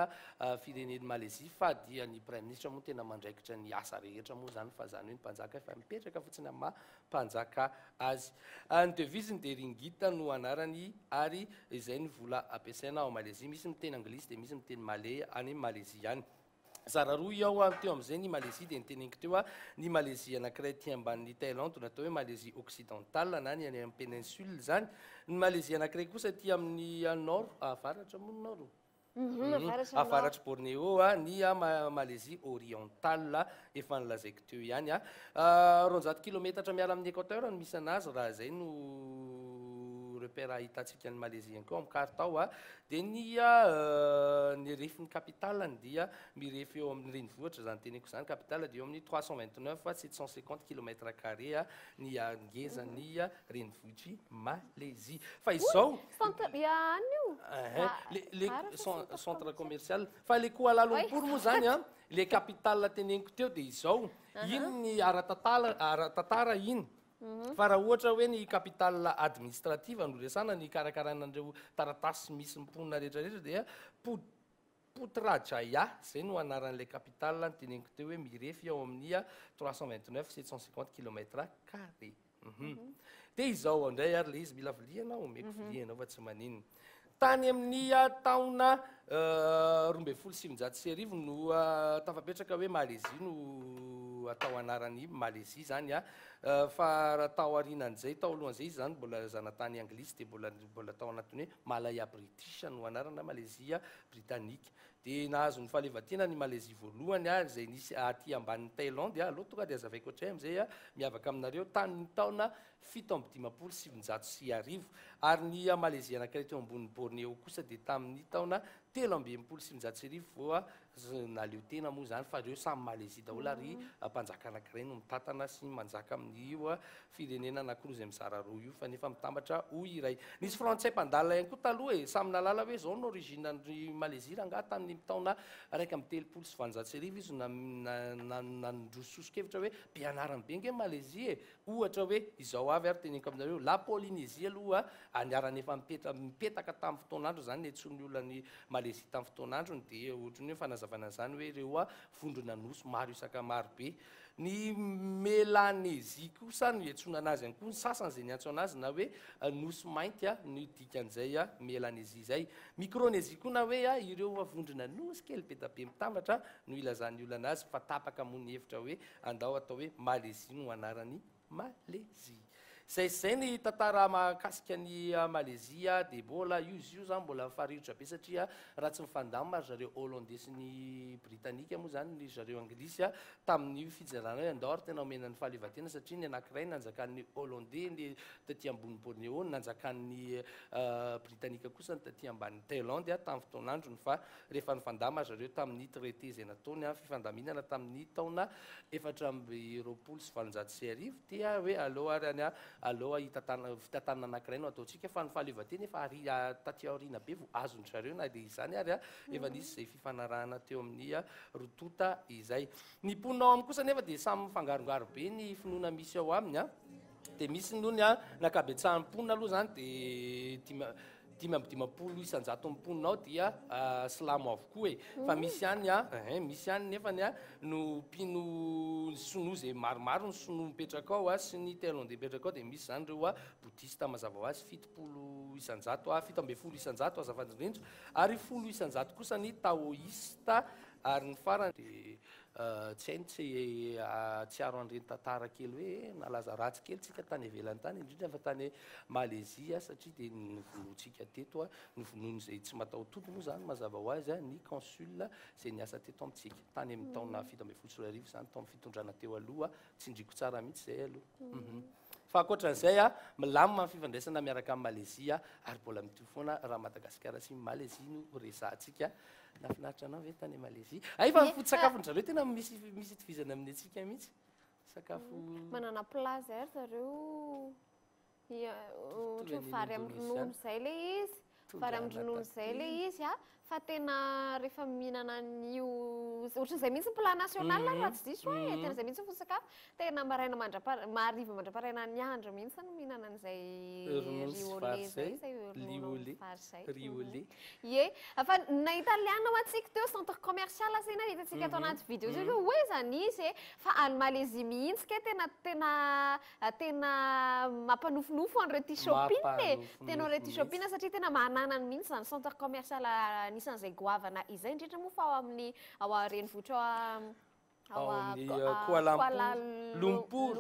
F: fireneny Malaisie fa dia ny prime ministre moa tena mandraikitra ny asa rehetra moa zany fa zany hoe ny mpanjaka efa mipetraka fotsiny amin'ny maha-mpanjaka azy ny devise-ny dia ringgit no anarany ary izay ny vola ampiasaina ao Malaisie misy miteny anglisy dia misy miteny malay any Malaisie ihany zara roa ao teo amin'izay ny Malaisie dia niteneniko teo ny Malaisie anankiray ty ambanin'ny Thaïlande natao hoe Malaisie occidentale na ny any amin'ny péninsule zany ny Malaisie anankiray kosa ty amin'ny nord avaratra moa nord avaratra Bornéo ny Malaisie orientale efa nilazaiko teo ihany 200 kilometatra miala amin'ny équateur no misy anazy raha zay no repère ahitantsika ny Malaisie ihany koa amin'ny carte ao dia ny refin'ny capitalany dia mirefy eo amin'ny renivohitra zany teneko zany capitale dia eo amin'ny 329 750 km carré ny angezany renivohitry Malaisie fa izao le centre commercial fa le Kuala Lumpur moa zany le capitale teneniko teo dia izao iny ny ara-tantara iny fa raha ohatra hoe ny capitale administrative no resana ny karakarana andreo taratasy misy mimponina rehetrarehetra dia Putrajaya zay no anaran'ilay capitale ny teneniko teo hoe mirefy ao amin'ny 329 750 km carré dia izao indray ary le izy mila viliana omeko vilianao fa tsy maninona tany amin'ny taona 2017 no tafapetraka hoe Malaisie no atao anaran'ny Malaisie zany fa raha tao arinan'izay tao alohan'izay izy zany mbola zanatany anglisy dia mbola tao anatiny hoe Malaya British no anarana Malaisie britannique dia nahazo ny fahaleovatena ny Malaisie voalohany zay nisy aty ambanin'ny Thaïlande aloha tonga dia azavaiko hatray amin'izay miavaka aminareo tany ny taona 750 sy 700 ary ny Malaisie anankiray teo ambony Bornéo kosa dia tamin'ny taona 3,7 voa naleo tena moa zany fa reo samy Malaisie daholo ary mpanjaka anankiray no mitatana sy manjaka amin'io firenena anankiroa izay mizara roa io fa nefa mitambatra ho iray. Nisy frantsay mpandalina ihany koa taloha e, samy nalala hoe zao no originen'ny Malaisie raha ngaha tamin'ny taona 1,790 izy nandrososokevitra hoe mpianarany be nge Malaisie e, ohatra hoe izao avy ary teneniko aminareo la Polynésie aloha aniarany efa mipetaka tamin'ny fotoan'andro zany netsony olonany Malaisie tamin'ny fotoan'androny dia ohatrany hoe fanazavana zany hoe reo vondrona nosy maro isaka maro be. Ny Mélanésie kosa no iantsona anazy ihany koa ny sasany zay niantso anazy na hoe nosy mainty ny dikan'izay Mélanésie zay. Micronésie koa na hoe ireo vondrona nosy kely be da be mitambatra no ilazan'ny olona anazy fa tapaka mony hevitra hoe andao atao hoe Malaisie no anarany Malaisie. Zay ny tantara mahakasika ny Malaisie dia mbola io zany mbola farirotra be satria raha tsy mifandamina zareo hollandais sy ny britanika moa zany ny zareo anglisy tamin'ny fijerana hoe andao ary tena omenan'ny fahaleovantena satria ny anankiray nanjakan'ny hollandais ny taty ambony Bornéo nanjakan'ny britanika kosa ny taty ambany Thaïlande tamin'ny fotoan'androny fa rehefa nifandamina zareo tamin'ny traité izay nataony fifandaminana tamin'ny taona 420 dia hoe aleo ary any aloha fitatana anankiray no ataontsika fa ny fahaleovantena efa taty aoriana be vo azony zareo na dia izany ary efa nisy izay fifanarahana teo amin'ny rotota izay. Ny mponina ao aminy kosa nefa dia samy mifangarongaro be ny finoana misy ao aminy dia misy nony nakabetsahan'ny mponina aloha zany dia 5,5 isanjato mponina ao dia silamo avokoa e, fa misy ihany nefany no mpino sono zay maromaro ny sono mipetraka ao sy ny thaïlandais mipetraka ao dia misy zany reo boudista mazava ho azy 7 isanjato azafady indrindra ary 10 isanjato kosa ny taoïsta ary ny farany dia tsy hainy tsy aro an'ireny tantara kely hoe nalaza ratsy kely tsika tany ivelany tany indrindra fa tany Malaisie satria dia nyvonoantsika teto nyvonoany izay tsy matahototo moa zany mazava ho azy ny consul izay niasa teto amintsika tany amin'ny taona 7,7 zany tao amin'ny fitondrana teo aloha tsy indriko tsara mihitsy izay aloha. Fa ankoatran'izay milamina ny fifandraisana miaraka amin'ny Malaisie ary mbola mitovy foana raha Madagasikara sy Malaisie no resahantsika. Nafinaritra anao ve tany Malaisie? Fa ny foto-tsakafony zareo tena misy itovizana amin'ny antsika mihitsy. Sakafo
G: manana plat zay zareo ohatra vary amin'ny ronono zay le izy, vary amin'ny ronono zay le izy fa tena rehefa mihinana an'io ohatran'izay mihitsy plat national raha tsy diso tena zay mihitsy foto-tsakafo tena maraina mahariva mandraparaina ny andro mihitsy no mihinana an'izay riolé ye. Fa na italiana atsika teo centre commercial asena hitantsika ato anaty vidéo zay hoe zany izy fa any Malaisie mihitsy ke tena mampanofinofo an'ireo ty shopping tena ireo ty shopping satria tena mananany mihitsy zany centre commercial isan'izay goavana izay indrindra moa fa ao amin'ny ao renivohitra Kuala Lumpur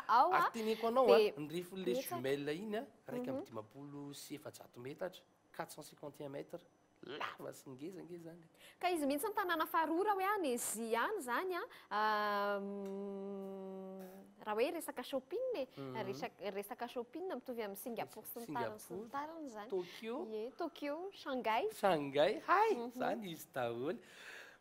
G: ao
F: teneko anao ny rifle jumelle iny raika amin'ny 5,7 metatra 451 metre lava sy ngezange zany
G: ka izy mihitsy ny tanàna farora hoe Anésia any zany raha hoe resaka shopping resaka shopping mitovy amin'ny Singapour sy ny tariny zany Tokyo, Shanghai
F: zany izy daholo.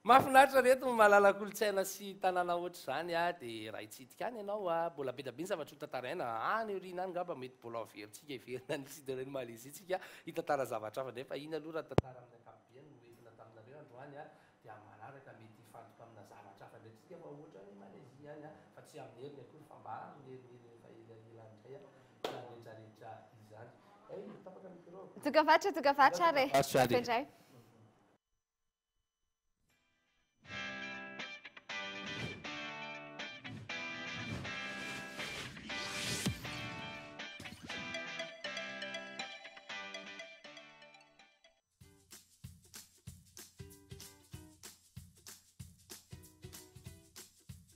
F: Mahafinaritra reto mahalala kolontsaina sy tanàna ohatry zany dia raha hitsidika any ianao mbola be da be ny zavatra ho tantaraina any aoriana any ngamba mety mbola averintsika iverina ny sidereny Malaisie tsika hitantara zavatra hafa nefa iny aloha raha tantara amin'ny ankapobeny no entina taminareo androany dia manaraka mety hifantoka amina zavatra hafa ndraiksika fa ohatra hoe Malaisie any fa tsy amin'ny heriny akory fa mba miheriny rehefa elanelandray rehetrarehetra izany. Tapaka micro
G: tokafatra re afendray.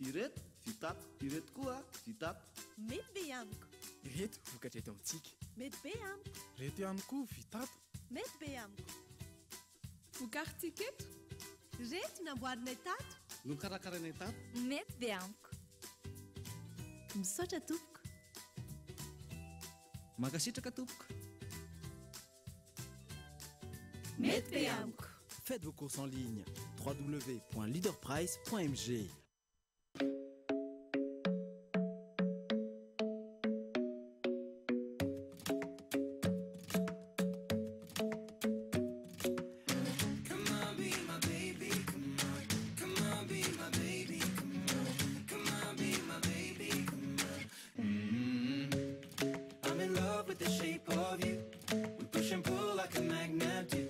O: Ireto vitato, ireto koa vitato.
P: Mety be amiko.
Q: Ireto vokatra eto amintsika.
P: Mety be amiko.
Q: Reto ihany koa vitato.
P: Mety be amiko.
J: Vokarintsika eto.
P: Reto namboarinay tato.
O: Nokarakarainay tato.
P: Mety be amiko. Misaotra tompoko.
O: Mankasitraka tompoko.
P: Mety be amiko.
K: faites vos courses en ligne. www.leaderprice.mg.
M: I'm in love with the shape of you. We push and pull like a magnet do.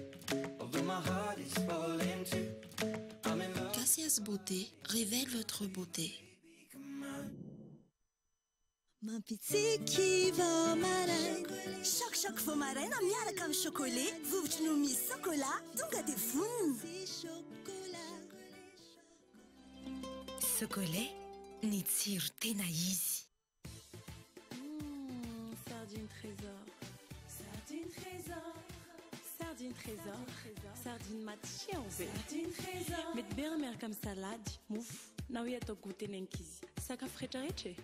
M: Although my heart is falling too. I'm in love.
A: Cassia's Beauté révèle votre beauté.
E: Mampitsiki vao maraina Choc vao maraina miaraka amin'ny chocolat vovotry no misy chocolat tonga dia vonona
A: Chocolat ny tsiro tena izy.
D: Sardine trésor. Sardine trésor. Sardine trésor. Sardine matsiro be. Sardine trésor. Mety be miaraka amin'ny salady, mofo, na hoe atao goûter nenkizy. Sakafo rehetrarehetra e.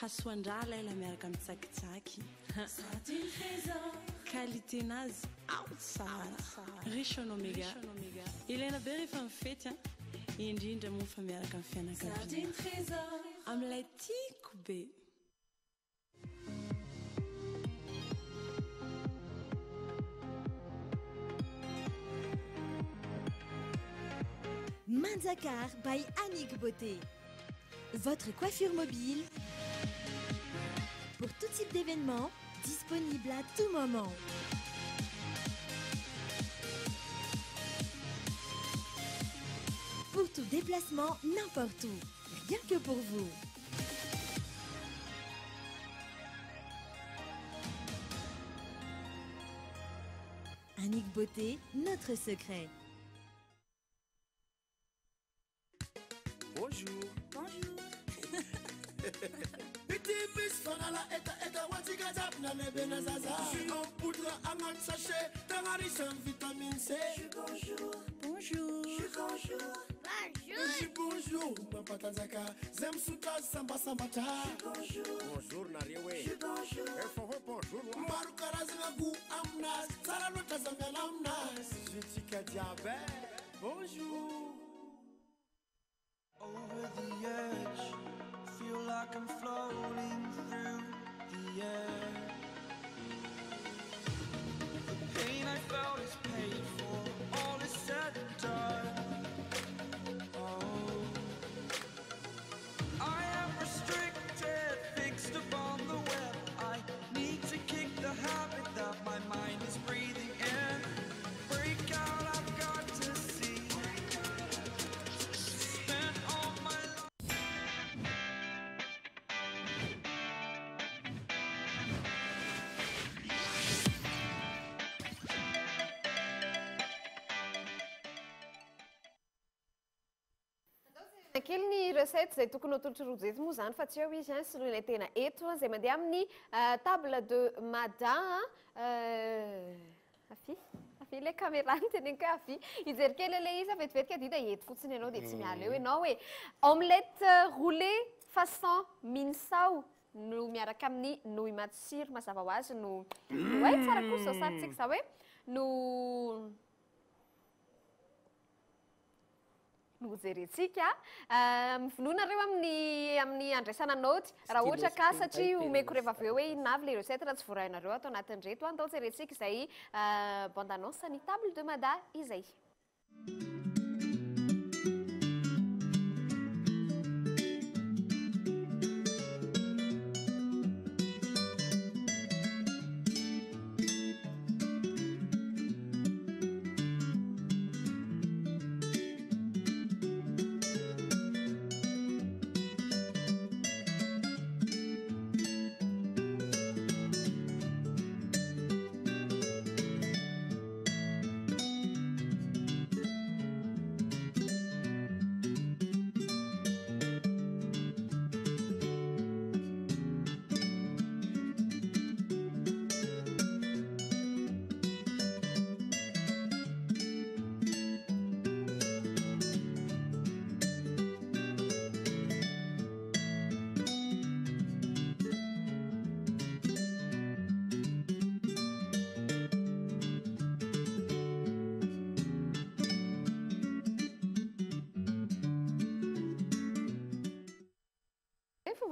D: Hasoandrala ela miaraka amin'ny tsakitsaky. Sardine trésor. Qualité-nazy ao tsara. Riche en oméga. Ilaina be rehefa mifety indrindra moa fa miaraka amin'ny fianakaviana. Sardine trésor. Amin'ilay tiako be.
S: Manzakar by Annick Beauté. Votre coiffure mobile pour tout type d'événement, disponible à tout moment. Pour tout déplacement, n'importe où, rien que pour vous. Annick Beauté, notre secret.
C: Bonjour.
S: Bonjour.
C: Iti Miss Fanala eta watikazap na lebena zaza. Jus en poudre amat sachet, tanga riche en vitamine C. Bonjour.
S: Bonjour.
C: Bonjour. Bonjour. Papa Tanzaka, zem suka samba sambata. Bonjour. Bonjour Nariwe. Bonjour. Bonjour. Maru karazina gu amnas, saralota zambelamnas. Jitika diabe. Bonjour.
M: Over the edge, feel like I'm floating through the air. The pain I felt is paid for, all is said and done. Oh, I am restricted, fixed upon the web. I need to kick the habit that my mind is breathing in. Break out, I've got to see. Spent all my life.
G: Kely ny recette izay tokony atolotra rojo eto moa zany fa tsy eo izy sy ilay tena eto izay mandeha amin'ny table de madin afy ilay caméra teneniko hoe afy hijery kely ilay izy vetivety dida eto fotsiny ianao dia tsy miala eo ianao hoe omelette roulée façon minsao no miaraka amin'ny nouille matsiro mazava ho azy no hoe tsara kosa zao sarintsika za hoe no jerentsika mivonoanareo amin'ny andraisana naoty raha ohatra ka satria omeko rehefa avy eo hoe inavy le recette raha tsy voarahinareo atao anatin'reto andao jerentsika izay bande annonce ny table de mada izay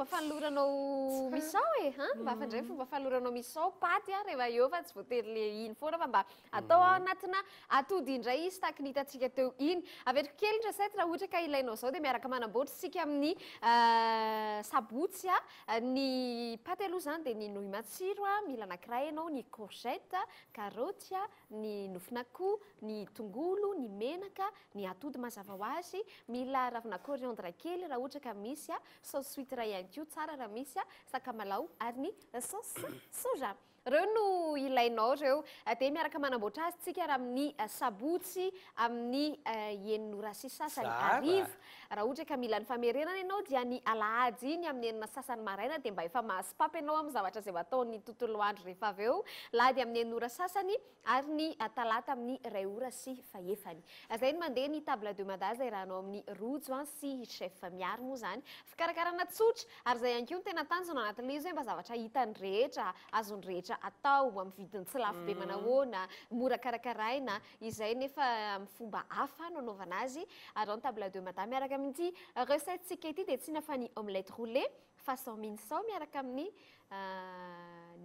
G: fomba fanoloranao misao e mba afandray fomba fanoloranao misao paty a rehefa eo fa tsy voatery le iny foana fa mba atao anatina atody indray izy tahaka ny hitantsika teo iny averiko kely indra sety raha ohatra ka ilainao zao dia miaraka manamboatra sika amin'ny sabotsy ny paty aloha zany dia ny nouille matsiro mila anankiray ianao ny courgette karoty ny nofin'akoho ny tongolo ny menaka ny atody mazava ho azy mila ravina coriandre kely raha ohatra ka misy sauce huître ihany koa tsara raha misy sakamalaho ary ny sauce soja reo no ilainao reo dia miaraka manamboatra azy tsika raha amin'ny sabotsy amin'ny enina sy sasany arivo raha ohatra ka mila ny famerenana ianao dia ny alahady iny amin'ny enina sasany maraina dia mba efa mahasipapy ianao amin'ny zavatra izay ataony tontolo andro rehefa avy eo lahady amin'ny enina sasany ary ny talata amin'ny 2 ora sy fahefany zay ny mandeha ny table de mada zay rahanao amin'ny rojo sy chef miaro moa zany fikarakarana tsotra ary zay ihany koa ny tena tanjona anatin'ilay izy hoe mba zavatra hitany rehetra azony rehetra atao amin'ny vidiny tsy lafo be manahoana mora karakaraina izay nefa amin'ny fomba hafa nanaovana azy ary ny table de mada miaraka amin'ity recette tsika ity dia tsy nafa ny omelette roulé façon minsao miaraka amin'ny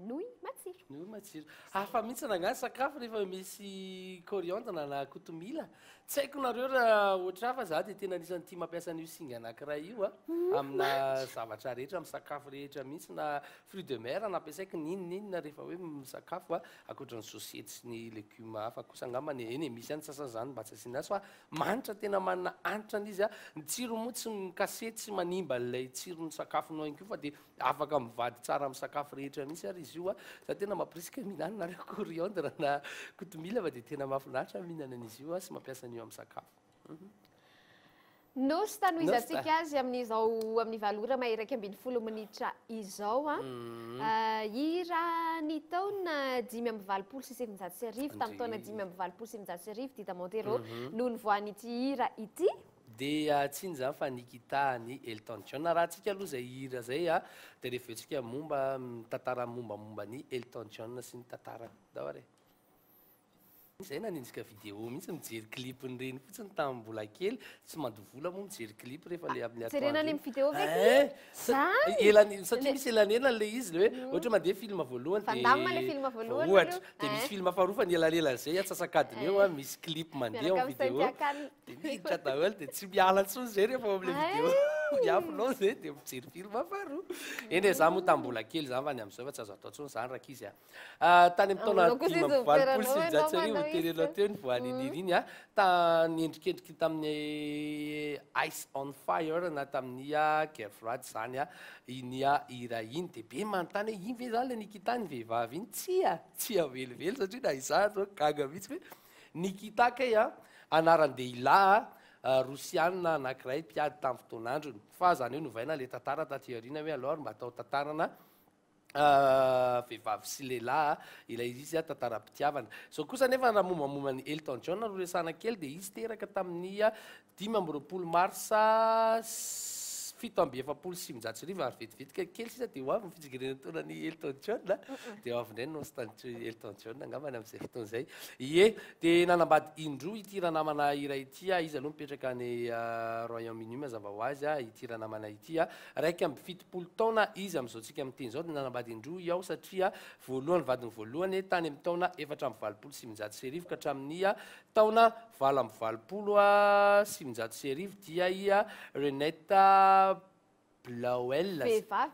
G: nouille matsiro.
F: Nouille matsiro. Hafa mihitsy nangano sakafo rehefa misy coriandre na kotomila. Tsy haiko nareo raha ohatra fa za dia tena anisan'ny tia mampiasa an'io singa anankiray io amina zavatra rehetra amin'ny sakafo rehetra mihitsy na fruits de mer nampiasaiko ninina rehefa hoe misakafo ankoatra ny sosiety sy ny legioma hafa kosa angambany eny misy any sasany zany mba tsy asiana azy fa manitra tena manana anitra an'izy ny tsiro moa tsy mikasety sy manimba ilay tsiron'ny sakafonao ihany koa fa dia afaka mivady tsara amin'ny sakafo rehetra mihitsy ary izy io za tena mampirisika mihinana nareo coriandre na kotomila fa dia tena mahafinaritra mihinana an'izy io sy mampiasa an'io amin'ny sakafo.
G: No sy tanoizantsika azy amin'izao amin'ny valora maheraky 12 minitra izao hira ny taona 5 sy 700 tamin'ny taona 5 sy 700 Dida Montero no nivoan'ity hira ity
F: dia tsy iny zany fa Nikita ny Elton John raha tsika aloha zay hira zay dia rehefa tsika momba tantara mombamomba ny Elton John sy ny tantarany dahore zay nanenjika vidéo mihitsy mijery clipny reny fotsiny tamin'ny mbola kely tsy mandovola moa mijery clip rehefa le amin'ny
G: jerena any amin'ny vidéo
F: elany satria misy elanelana le izy le hoe ohatra mandeha film voalohany ohatra dia misy film faharoa fa ny elanelana zay atsasakadiny eo misy clip mandeha amin'ny vidéo dia miditra daholo dia tsy miala ntsony zay rehefa amin'le vidéo miafinao zay dia mijery film faharoa eny za moa tamin'ny mbola kely zany fa ny amin'izao fa tsy azo atao ntsony zany raka izy tany amin'ny taona 5 terenao teo ny voan'iniry iny niendrikendriky tamin'ny Ice on Fire na tamin'ny Guerre froide zany iny hira iny dia be manontany hoe iny ve zany le Nikita ny vehivavy iny tsy avelively satria na izany gaga mihitsy hoe Nikita kay anaran-dehilahy rosianina anankiray mpiady tamin'ny fotoan'androny fa zany hoe novaina le tantara taty aoriana hoe alors mba atao tantarana vehivavy sy lehilahy ilay izy tantaram-pitiavana zao kosa nefa raha mombamomba ny Elton John no resana kely dia izy teraka tamin'ny 20 marsa 7 ary vetivetika kely sisa dia hoavy fitsigerena taona ny Elton John dia hoavy indray nostalgie Elton John angambany amin'izay fotoana izay dia nanambady indroa ity ranamana iray ity izy aloha mipetraka any Royaume-Uni mazava ho azy ity ranamana ity raiky amby 70 taona izy amin'izao tsika amin'ny teny izao dia nanambady indroa iaho satria voalohany vadiny voalohany tany amin'ny taona 427 ka hatramin'ny taona 720 dia Renetta Blauel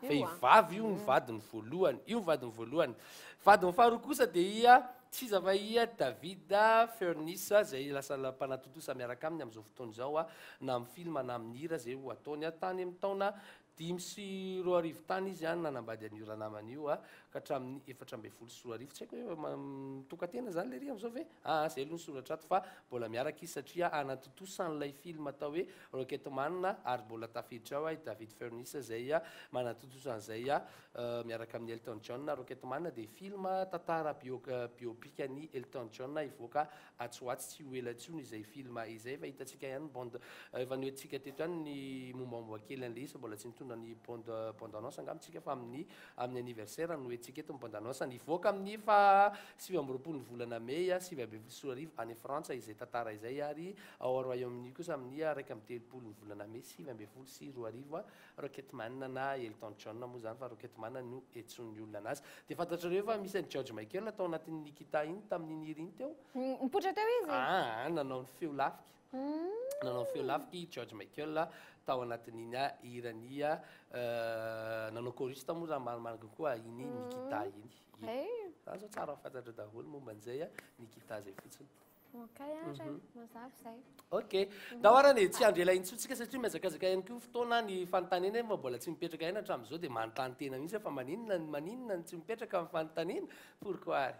F: vehivavy io ny vadiny voalohany vadiny faharoa kosa dia tsy zava David Furniss zay lasa mpanatotosa miaraka aminy amin'izao fotoana izao na amin'ny film na amin'ny hira zay ho ataony tany amin'ny taona 5 sy 2 tany izy nanambady an'io ranamana io ka hatramin'ny 4 sy 2 tsy haiko hoe mitokantena zany le ry amin'izao ve zay aloha ny soratra ato fa mbola miaraka izy satria anatotosan'ilay film atao hoe Rocketman ary mbola tafiditra ao David Furniss zay manatotosan'izay miaraka amin'ny Elton John Rocketman dia film tantara biopic ny Elton John ivoaka atsoatsy tsy ho ela tsony izay film izay fa hitatsika ihany bande efa noentsika teto ihany ny mombamomba kely an'le izy mbola tsy nitondra ny bande annonce angamitsika fa amin'ny anniversaire no antsika eto mpandanasa nivoaka amin'ny fa 7 volana May 7 any Frantsa izay tantara izay ary ao Royaume-Uni kosa amin'ny 1 volana May 7 Rocketman na Elton John moa zany fa Rocketman no etson'ny olona anazy dia fantatrareo fa misy George Michael tao anatin'ny Nikita iny tamin'ny iny teo
G: mipoitra teo izy
F: nanao ny feo lafiky nanao feo lafiky George Michael tao anatin'iny irany nanao choriste moa zany maromaro koa iny Nikita iny zany zao tsara fantatra daholo momba an'izay Nikita zay fotsiny ok dahoarany tsy andro ela intsontsika satria miazakazaka ihany koa fotoana ny fanontaniana fa mbola tsy mipetraka ihany hatramin'izao dia manontany tena mihitsy fa maninona ny tsy mipetraka amin'ny fanontaniana pourquoi ary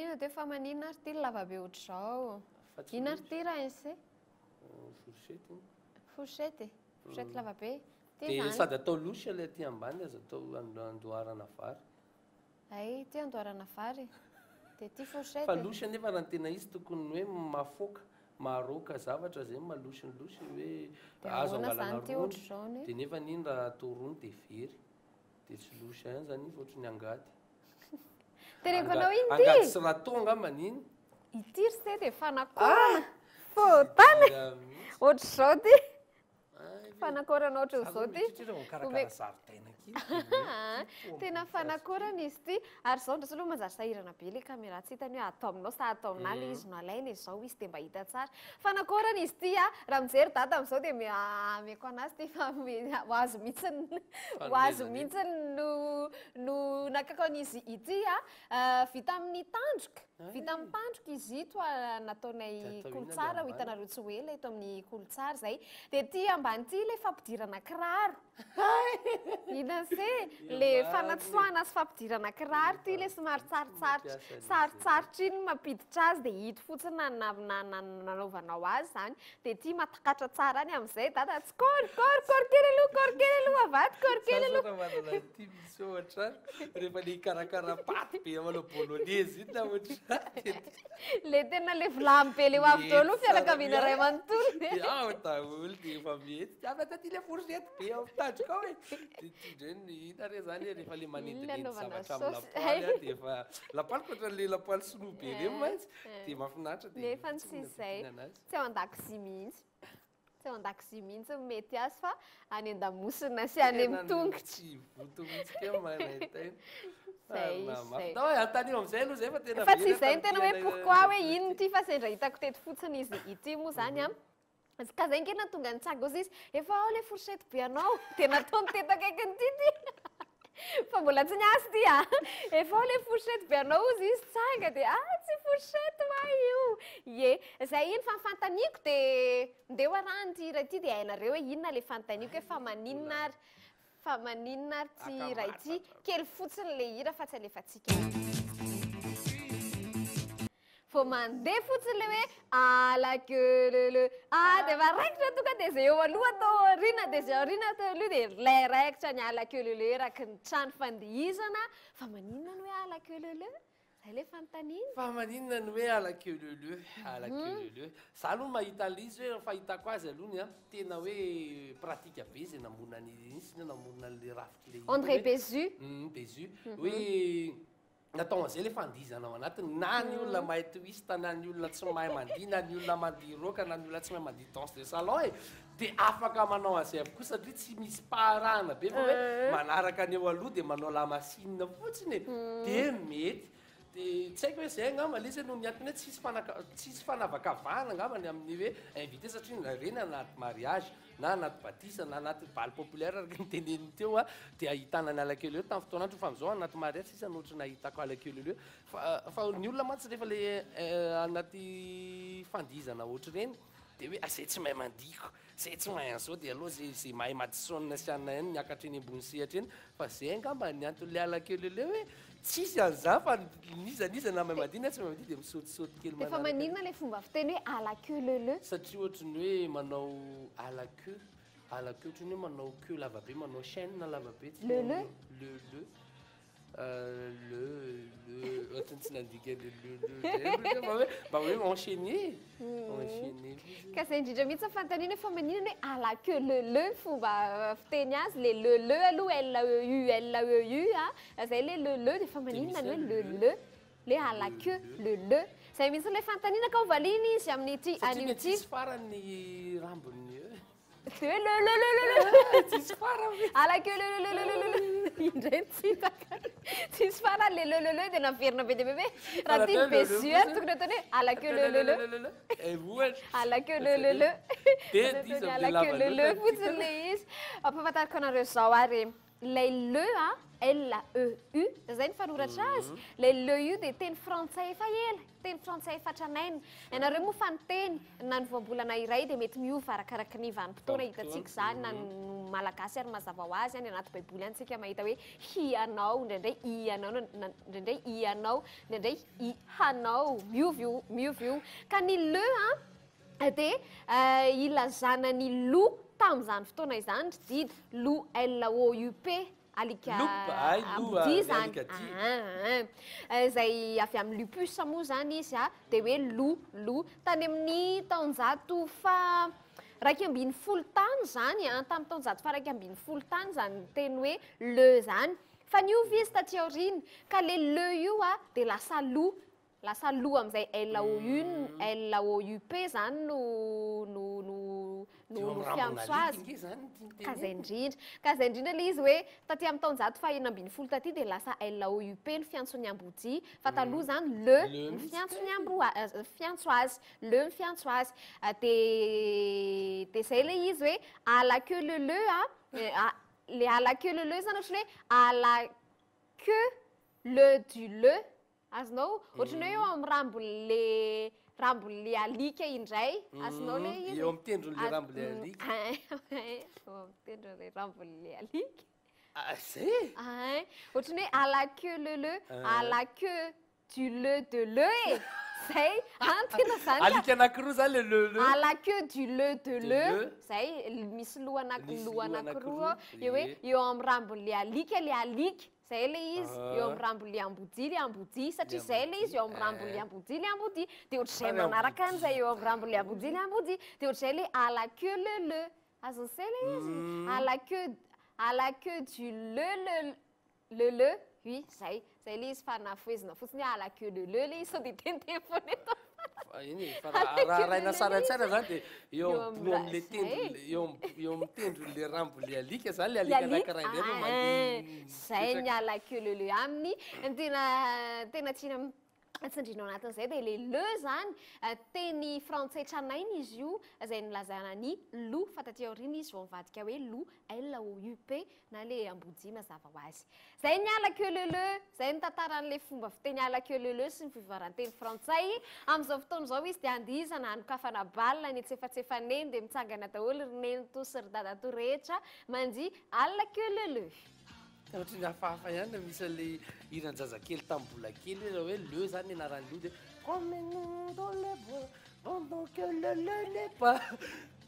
G: ino dia fa maninona ary ty lavabe ohatr'izao ino ary ty raha inse fourchette lavabe
F: dia sady atao losy ilay aty ambany aza atao andoharana vary
G: ay ty andoharana vary dia ty fourchette
F: fa losy anefa raha ny tena izy tokony hoe mafoaka maroka zavatra zay malosylosy hoe azo angalana rony dia nefa niny raha atao rony dia very dia tsy losy any zany izy ohatry ny angady
G: terevanao iny ty
F: angady sy raha tonga maniny
G: ity ry se dia fanakorana fotany ohatr'izao ty fanakorana ohatr'izao ty tena fanakorana izy ty ary zao ndrasy aloha manjary sahirana be le caméra tsy hitany hoe atao aminao sa atao aminah le izy no alaina izao izy dia mba hita tsara fanakorana izy ty raha mijery data amin'izao dia meko anazy ty fa ho azo mihitsiny no nakako an'izy ity vita amin'ny tandroka vita amin'ny tandroka izy ito nataonay kolotsara ho hitanareo tsy hoe la eto amin'ny kolotsara zay dia ty ambany ty le fampidirana kiraro inase le fanatsoana sy fampidirana kiraro ty le somary sarotsarotra iny mampiditra azy dia hito fotsiny nanaovanao azy zany dia ty matakatra tsara any amin'izay dada tsy korikely aloha avady korikely aloha
F: misy ohatra rehefa le karakara paty be amanao bolonaizy iny na ohatra
G: le tena le vilamy be le avy dolo fianakaviana ray manontolo
F: ao daholo dia efa mety afataty le fourchette be ao fitandroka ao e dia ty ndray ny hita re zany rehefa le manidinedy zavatra amin'ny lapoaly dia efa lapoaly koatra le lapoaly sinoa be reny mantsy dia mahafinaritra
G: nefa ny tsy izay tsy ao an-dakozia mihitsy tsy ao an-dakozia mihitsy mety azy fa any an-damosina sy any amin'ny tongotry
F: votomitsika mahitaina antanio am'izay aloha zay fa tena
G: fa tsy izay ny tena hoe pourquoi hoe ino ty fa sendra hitako teto fotsiny izy ity moa zany ka zay nkena tonga nitsaga ozy izy efa ao le fourchette be anao dia nataony teto akaikiny ty fa mbola tsy niasy ty efa ao le fourchette be anao ozy izy tsanga dia tsy fourchette ma io zay iny fa nifantaniko dia ndeo arahany ty ray ty dia hainareo hoe inona le fantaniko hoe fa maninona ary ty ray ty kely fotsiny le hira fa tsy alefatsika fo mandeha fotsiny le hoe ala que le dia maraikitra tonga dia zay eo aloha atao aoriana dia zay aoriana atao aloha dia lay raikitra ny ala que le eraky ny trano fandihizana fa maninona ny hoe ala que le zay le fanontaniana
F: fa maninona ny hoe ala que le za aloha mahita an'izy hoe fahitako azy alohany tena hoe pratika be zay namorona nisy namorona le rafitra le
G: André Bézu
F: hoe natao an'izay le fandihizana ao anatiny na ny olona mahay twist na ny olona tsy mahay mandihy na ny olona mandihy roka na ny olona tsy mahay mandihy danse de salon e dia afaka manao an'izay avokoa satria tsy misy paharahana be fa hoe manaraka ny eo aloha dia manao lamasinina fotsiny e dia mety dia tsy haiko hoe zay angamba le izy no miantony hoe tsisy fanavakavahana angambany amin'ny hoe invité satria reny anaty mariage na anaty batisa na anaty baly populaire araka nyteneniny teo dia ahitana ny alakely eo tamin'ny fotoanandro fa amin'izao anaty mariage sisa nohatra nahitako alakely eo fa ny olona mantsy rehefa le anaty fandihizana ohatra reny dia hoe zay tsy mahay mandiko zay tsy mahay an'izao dia aloha zay mahay madisona sy anina ihany niakatra eny ambony sehatra eny fa zay angamba ny antony le alakely leo hoe tsisy an'za fa nizana mahay madina tsy mahay madihy dia misaotisaoty kely
G: efa maninona le fomba fiteny hoe ala queue lele
F: satria ohatrany hoe manao ala queue ohatrany hoe manao queue lavabe manao chaîne lavabe
G: lele
F: Mba hoe enchaîner.
G: Ka zay indrindra mihitsy afantanina fa maninona hoe à la queue le fomba fiteny azy le le aloha LEU zay le le dia fa maninona ny hoe le à la queue le zay mihitsy le fantanina ka ovalina izy amin'ity anio ty
F: farany rambony
G: le à la queue le indray tsisy farany le dia naverina be dia be raha tia be zuer tokony ataony hoe à la queue le à la queue le à la queue le fotsiny le izy ampahafantariko anareo zao ary lay le LEU zay ny fanoratra azy lay LEU dia teny frantsay efa ela teny frantsay efa tranainy ianareo moa fa ny teny na ny voambolana iray dia mety miova arakaraka ny vanim-potoana hitantsika izany na ny malagasy ary mazava ho azy any anaty baiboly antsika mahita hoe hianao indraindray ianao indraindray ianao indraindray ihanao miovy io ka ny le dia ilazana ny lo tamin'izany fotoana izany dida lo LOUP alika amody zany zay avy amin'ny lupus moa zany izy dia hoe lo tany amin'ny taonjato fa raiky ambin'ny folo tany zany tamin'ny taonjato fa raiky ambin'ny folo tany zany teny hoe le zany fa niovy izy taty aoriny ka le le io dia lasa lo amin'izay LOUP zany no fiantso azy ka zay indrindra le izy hoe taty amin'ny taonjato fa enina ambin'ny folo taty dia lasa LOUP ny fiantsony ambody fa taloha zany le ny fiantso azy le ny fiantso azy dia zay le izy hoe à la queue le le à la queue le zany ohatrany hoe à la queue le du le azonao ohatrany hoe eo amin'ny rambony le alika indray azonao le izy
F: eo mitendro le rambony le alika
G: mitendro le rambony le alika
F: zay
G: ohatrany hoe à la queue le à la queue du le de le zay tena zany
F: alika anankiroa zany le
G: à la queue du le de le zay misy loha anankiroa eo hoe eo amin'ny rambony le alika zay le izy eo amin'ny rambony le ambody satria zay le izy eo amin'ny rambony le ambody dia ohatr'izay manaraka an'izay eo amin'ny rambony le ambody dia ohatr'izay le à la queue le azon'izay le izy à la queue du le oui zay le izy fa nafoezina fotsiny à la queue le izy sao dia teniteny foana eto
F: raha raina tsaratsara zany dia eo amin'le tendro eo amin'ny tendro le rambo le alika zany le alika anankiray indray
G: zay ny à la queue le aminy tena tiana tsindrinao anatin'izay dia le zany teny frantsay tranainy izy io zay nilazana ny lo fa taty aorina izy vao mivadika hoe lo LOUP na le ambody mazava ho azy zay ny à la queue le zay ny tantaran'le fomba fiteny à la queue le sy ny fivoaranteny frantsay amin'izao fotoana izao izy dia andizana hanokafana balina ny tsefatsefaneny dia mitsangana daholo roneny to sy ry dada to rehetra mandy à la queue le
F: ohatrany hafahafa ihany misy an'le hiran-jazakely tamin'ny mbola kely hoe le zany anarany lo dia comme dans les bois pendant que le n'est pas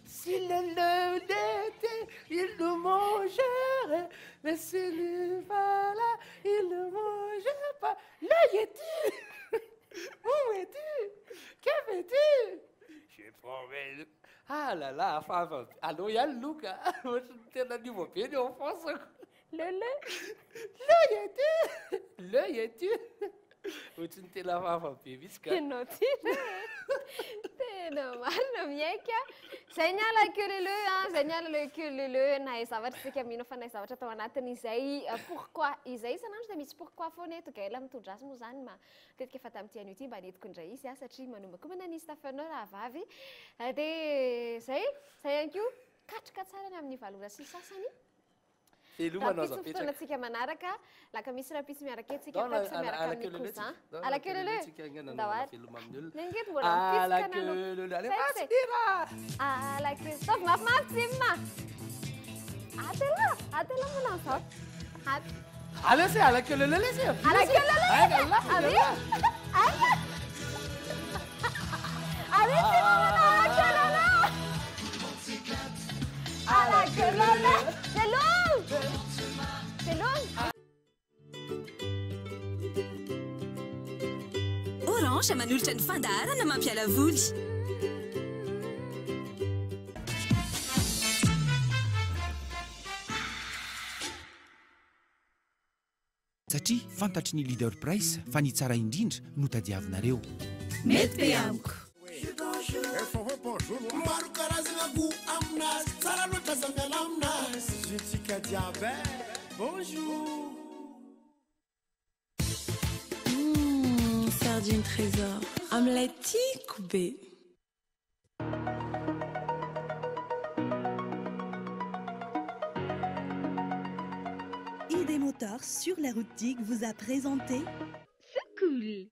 F: si le n'était il nous mangerait mais s'il n'est pas là il ne mange pas là y es-tu où es-tu que fais-tu je prends mes ah là là hafahafa allo ihany loka ohatrany tena niova be ny enfance le y es-tu ohatrany tena hafahafa be mihitsy ka
G: enao ty tena marina miaika zay ny à la queue le zay ny à la queue le nahay zavatra tsika mino fa nahay zavatra tao anatiny izay pourquoi izay isanandro dia misy pourquoi foana eto gaela mitondra azy moa zany matetika efa tamin'ity an'io ty mba netiko indray izy satria manombako manan'izy tafanao raha vavy dia zay ihany koa katroka tsara ny amin'ny valora sy sasany fotoanatsika manaraka laka misy rahapisy miaraka etsika tapisa miaraka amin'ny cousin à la queue le nengeto mbola à la queue stop mafimafy tsimma atela mbola mfa
F: allez c'est à la queue le laissez
G: à la queue le allez à la queue le c'est long c'est long
E: blanche manolotra ny fandaharana mampiala voly.
B: Satria fantatry ny leader price fa ny tsara indrindra no tadiavinareo.
E: Mety be amiko.
C: Maro karazana go aminazy tsara loatra zamiala aminazy zitsika jiaby bonjour.
D: Sardine trésor amin'ilay tiako be.
S: ID Motors sur la route TIG vous a présenté
I: C'est cool.